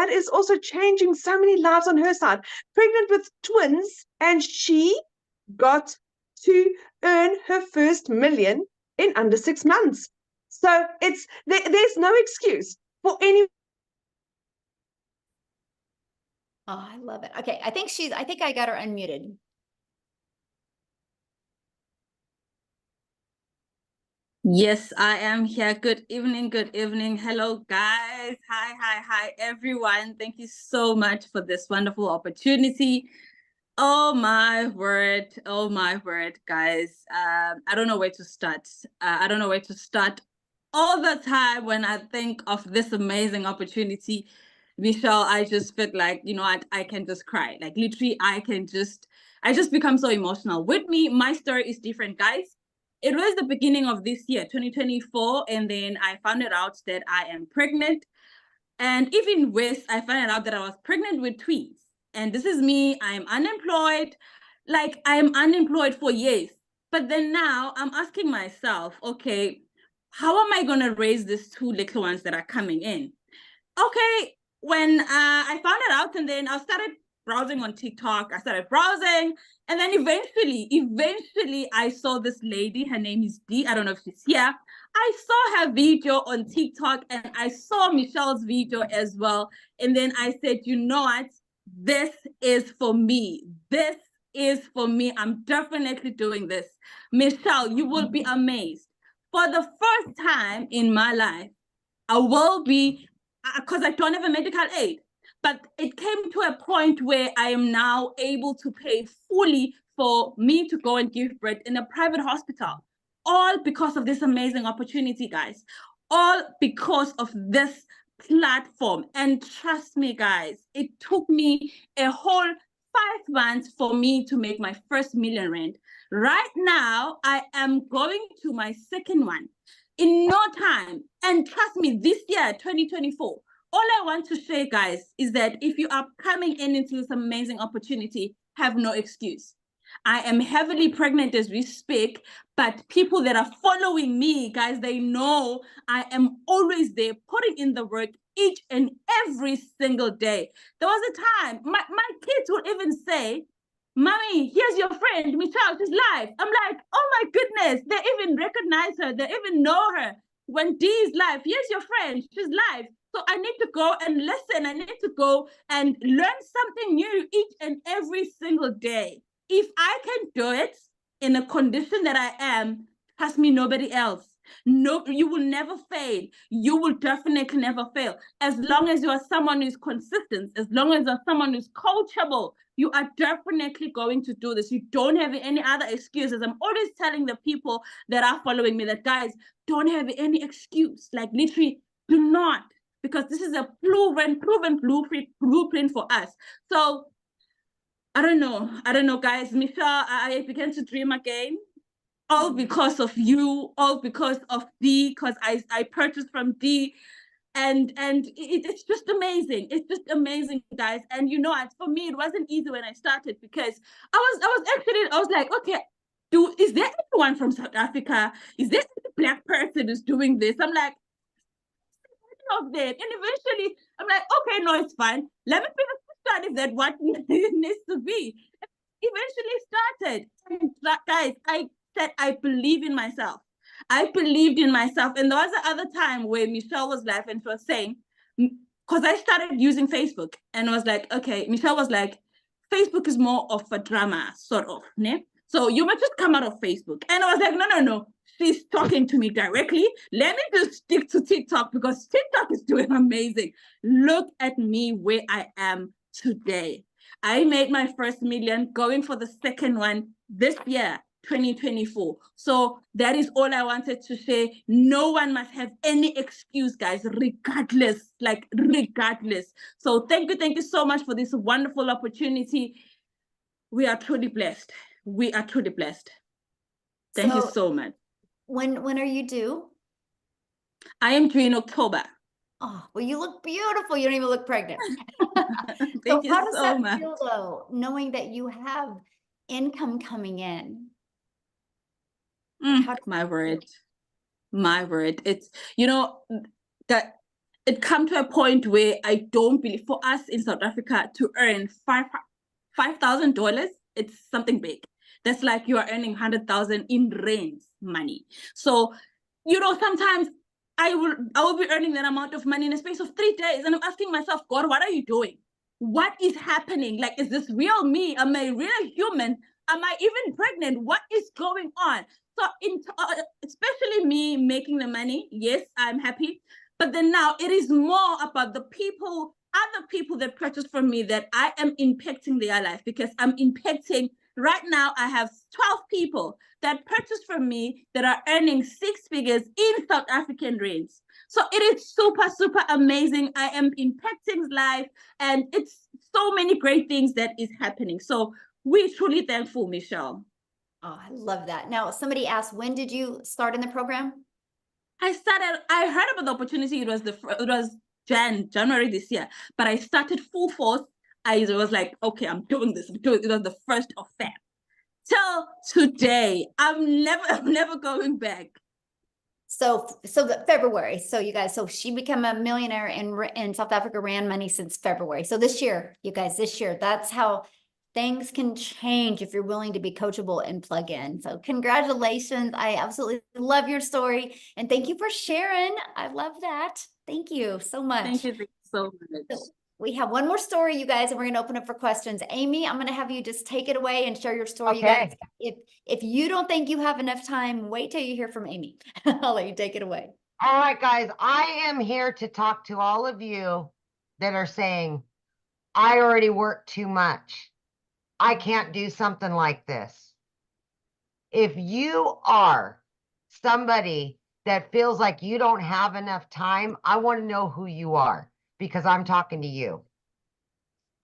is also changing so many lives on her side. Pregnant with twins, and she got to earn her first million in under 6 months. So there's no excuse for any. Oh, I love it. Okay, I think I got her unmuted. Yes, I am here. Good evening. Hello, guys. Hi, everyone. Thank you so much for this wonderful opportunity. Oh my word, guys. I don't know where to start. All the time when I think of this amazing opportunity, Michelle, I just feel like, you know, I can just cry. Like literally, I just become so emotional. With me, my story is different, guys. It was the beginning of this year, 2024, and then I found it out that I am pregnant. And even worse, I found out that I was pregnant with twins. And this is me, I'm unemployed. Like I'm unemployed for years. But then now I'm asking myself, okay, how am I going to raise these two little ones that are coming in? Okay, when I found it out, and then I started browsing on TikTok. I started browsing, and then eventually I saw this lady. Her name is Dee. I don't know if she's here. I saw her video on TikTok, and I saw Michelle's video as well. And then I said, you know what? This is for me. This is for me. I'm definitely doing this. Michelle, you will be amazed. For the first time in my life, I will be, because I don't have a medical aid, but it came to a point where I am now able to pay fully for me to go and give birth in a private hospital, all because of this amazing opportunity, guys, all because of this platform. And trust me, guys, it took me a whole 5 months for me to make my first £1,000,000. Right now, I am going to my second one in no time. And trust me, this year, 2024, all I want to share, guys, is that if you are coming into this amazing opportunity, have no excuse. I am heavily pregnant as we speak, but people that are following me, guys, they know I am always there putting in the work each and every single day. There was a time my kids would even say, Mommy, here's your friend, Michelle, she's live. I'm like, oh my goodness, they even recognize her, they even know her. When Dee is live, here's your friend, she's live. So I need to go and listen. I need to go and learn something new each and every single day. If I can do it in a condition that I am, trust me, nobody else. No, you will never fail. You will definitely never fail. As long as you are someone who's consistent, as long as you're someone who's coachable, you are definitely going to do this. You don't have any other excuses. I'm always telling the people that are following me that, guys, don't have any excuse. Like, literally, do not. Because this is a proven blueprint for us. So I don't know, guys. Michelle, I began to dream again, all because of you, all because of Dee, because I purchased from Dee, and it's just amazing. It's just amazing, guys. And you know, for me, it wasn't easy when I started, because I was like, okay, is there anyone from South Africa? Is there any Black person who's doing this? I'm like, of them. And eventually I'm like, okay, no, it's fine. Let me be the study that what needs to be. Eventually started. And guys, I said I believe in myself. I believed in myself. And there was the other time where Michelle was live and she was saying, because I started using Facebook, and I was like, okay, Michelle was like, Facebook is more of a drama, sort of, né? So you must just come out of Facebook. And I was like, no. She's talking to me directly. Let me just stick to TikTok, because TikTok is doing amazing. Look at me where I am today. I made my first million, going for the second one this year, 2024. So that is all I wanted to say. No one must have any excuse, guys, regardless. So thank you so much for this wonderful opportunity. We are truly blessed. Thank you so much. When are you due? I am due in October. Oh, well, you look beautiful. You don't even look pregnant. Thank you how does so that much. feel, though, knowing that you have income coming in? My word. It's, you know, that it come to a point where I don't believe, for us in South Africa to earn $5,000, it's something big. That's like you are earning 100,000 in rent money. So, you know, sometimes I will be earning that amount of money in a space of 3 days, and I'm asking myself, God, what are you doing? What is happening? Like, is this real me? Am I real human? Am I even pregnant? What is going on? So, especially me making the money, yes, I'm happy. But then now it is more about the people, other people that purchase from me, that I am impacting their life, because I'm impacting. Right now, I have 12 people that purchase from me that are earning 6 figures in South African rands. So it is super amazing. I am impacting life, and it's so many great things that is happening. So we're truly thankful, Michelle. Oh, I love that. Now, somebody asked, when did you start in the program? I heard about the opportunity. It was January this year, but I started full force. I was like, okay, I'm doing this. It was the 1st of Feb. Till today, I'm never going back. February. So you guys, so she became a millionaire in South Africa, ran money since February. So this year, you guys, this year, that's how things can change if you're willing to be coachable and plug in. So congratulations. I absolutely love your story. And thank you for sharing. I love that. Thank you so much. Thank you so much. So we have one more story, you guys, and we're going to open up for questions. Amy, I'm going to have you just take it away and share your story. You guys, if you don't think you have enough time, wait till you hear from Amy. I'll let you take it away. All right, guys, I am here to talk to all of you that are saying, I already work too much. I can't do something like this. If you are somebody that feels like you don't have enough time, I want to know who you are, because I'm talking to you.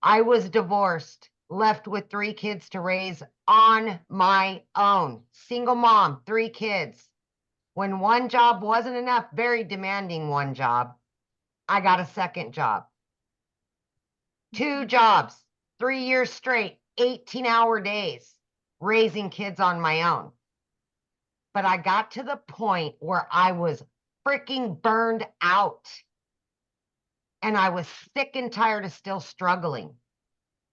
I was divorced, left with 3 kids to raise on my own. Single mom, 3 kids. When one job wasn't enough, very demanding one job, I got a second job. 2 jobs, 3 years straight, 18-hour days, raising kids on my own. But I got to the point where I was freaking burned out. And I was sick and tired of still struggling.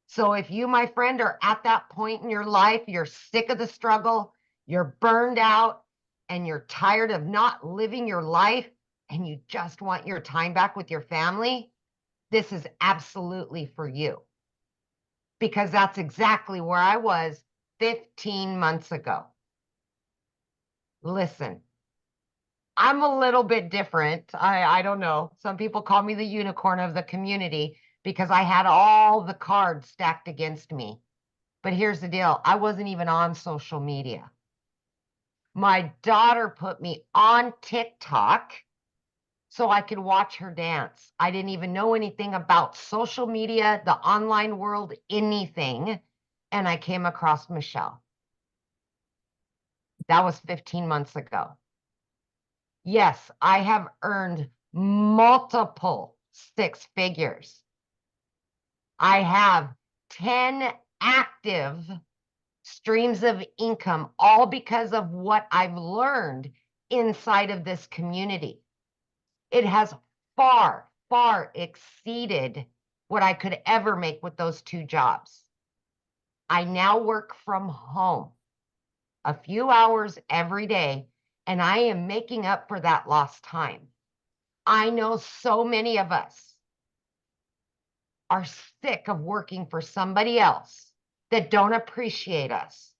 So if you, my friend, are at that point in your life, you're sick of the struggle, you're burned out, and you're tired of not living your life, and you just want your time back with your family, this is absolutely for you. Because that's exactly where I was 15 months ago. Listen, I'm a little bit different. I don't know. Some people call me the unicorn of the community because I had all the cards stacked against me. But here's the deal. I wasn't even on social media. My daughter put me on TikTok so I could watch her dance. I didn't even know anything about social media, the online world, anything. And I came across Michelle. That was 15 months ago. Yes, I have earned multiple 6 figures. I have 10 active streams of income, all because of what I've learned inside of this community. It has far, far exceeded what I could ever make with those 2 jobs. I now work from home a few hours every day, and I am making up for that lost time. I know so many of us are sick of working for somebody else that don't appreciate us.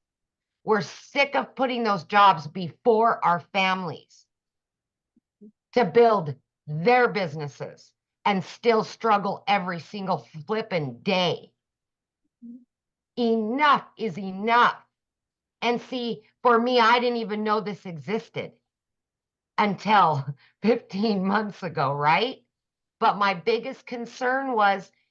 We're sick of putting those jobs before our families to build their businesses and still struggle every single flipping day. Enough is enough. And see, for me, I didn't even know this existed until 15 months ago, right? But my biggest concern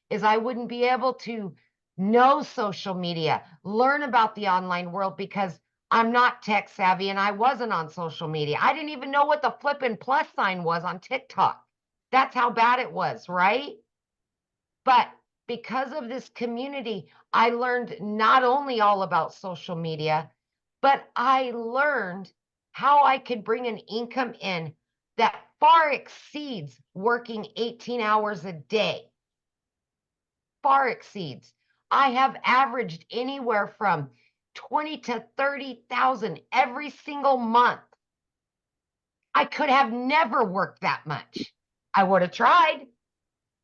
is I wouldn't be able to know social media, learn about the online world, because I'm not tech savvy and I wasn't on social media. I didn't even know what the flippin' plus sign was on TikTok. That's how bad it was, right? But because of this community, I learned not only all about social media, but I learned how I could bring an income in that far exceeds working 18 hours a day. Far exceeds. I have averaged anywhere from 20 to 30,000 every single month. I could have never worked that much. I would have tried,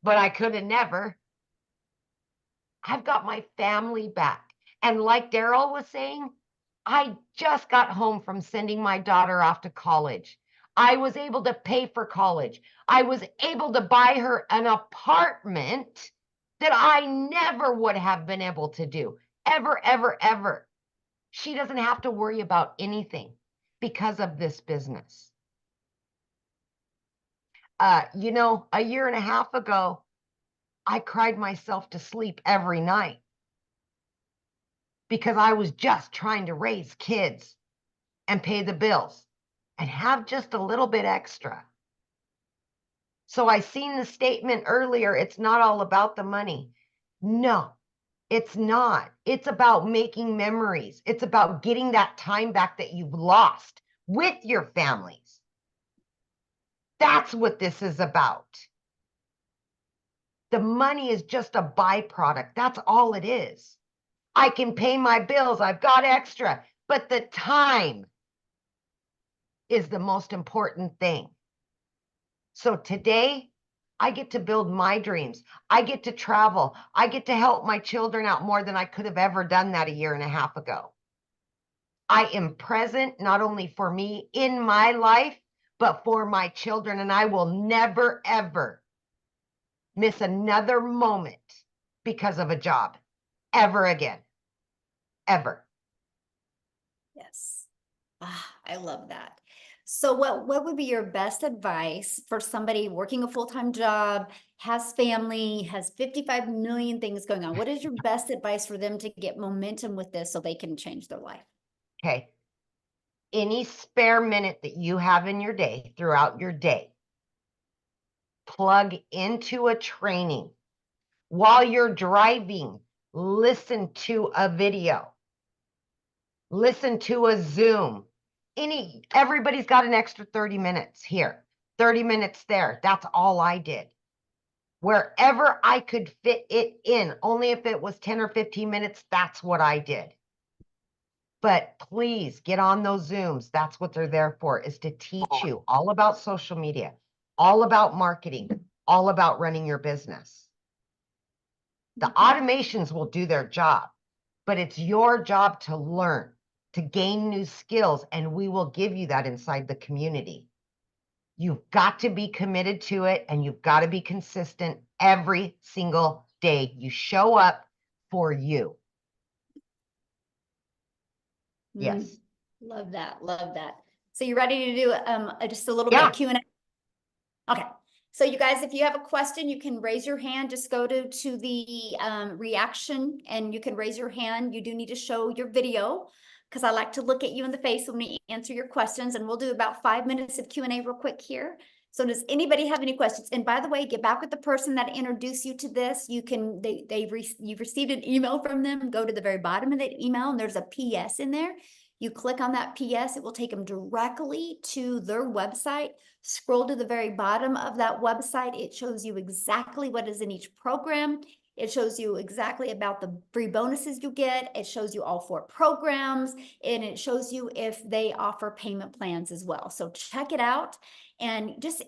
but I could have never. I've got my family back. And like Daryl was saying, I just got home from sending my daughter off to college. I was able to pay for college. I was able to buy her an apartment that I never would have been able to do. Ever, ever, ever. She doesn't have to worry about anything because of this business. You know, a year and a half ago, I cried myself to sleep every night because I was just trying to raise kids and pay the bills and have just a little bit extra. So I seen the statement earlier, it's not all about the money. No, it's not. It's about making memories. It's about getting that time back that you've lost with your families. That's what this is about. The money is just a byproduct. That's all it is. I can pay my bills. I've got extra, but the time is the most important thing. So today, I get to build my dreams. I get to travel. I get to help my children out more than I could have ever done that a year and a half ago. I am present not only for me in my life, but for my children. And I will never, ever miss another moment because of a job ever again. Ever. Yes. Ah, I love that. So what would be your best advice for somebody working a full-time job, has family, has 55 million things going on? What is your best advice for them to get momentum with this so they can change their life? Okay. Any spare minute that you have in your day, throughout your day, plug into a training. While you're driving, listen to a video. Listen to a Zoom. Everybody's got an extra 30 minutes here, 30 minutes there. That's all I did. Wherever I could fit it in, only if it was 10 or 15 minutes, that's what I did. But please get on those Zooms. That's what they're there for, is to teach you all about social media, all about marketing, all about running your business. The automations will do their job, but it's your job to learn, to gain new skills, and we will give you that inside the community. You've got to be committed to it, and you've got to be consistent every single day. You show up for you. Yes. Love that. Love that. So you ready to do just a little Yeah. bit of Q&A? Okay. So you guys, if you have a question, you can raise your hand. Just go to the reaction and you can raise your hand. You do need to show your video because I like to look at you in the face when we answer your questions, and we'll do about 5 minutes of Q&A real quick here. So does anybody have any questions? And by the way, get back with the person that introduced you to this. You can, you've received an email from them. Go to the very bottom of that email and there's a PS in there. You click on that PS, it will take them directly to their website. Scroll to the very bottom of that website. It shows you exactly what is in each program. It shows you exactly about the free bonuses you get. It shows you all 4 programs, and it shows you if they offer payment plans as well. So check it out and just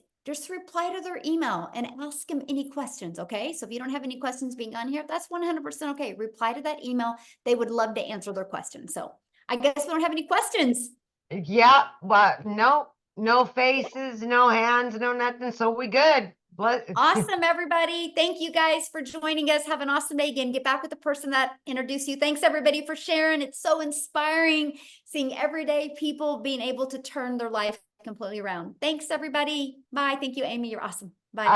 reply to their email and ask them any questions, okay? So if you don't have any questions being on here, that's 100% okay. Reply to that email. They would love to answer their questions. So I guess we don't have any questions. Yeah, but no faces, no hands, no nothing. So we good. Awesome, everybody. Thank you guys for joining us. Have an awesome day. Again, get back with the person that introduced you. Thanks everybody for sharing. It's so inspiring seeing everyday people being able to turn their life completely around. Thanks everybody. Bye. Thank you, Amy. You're awesome. Bye.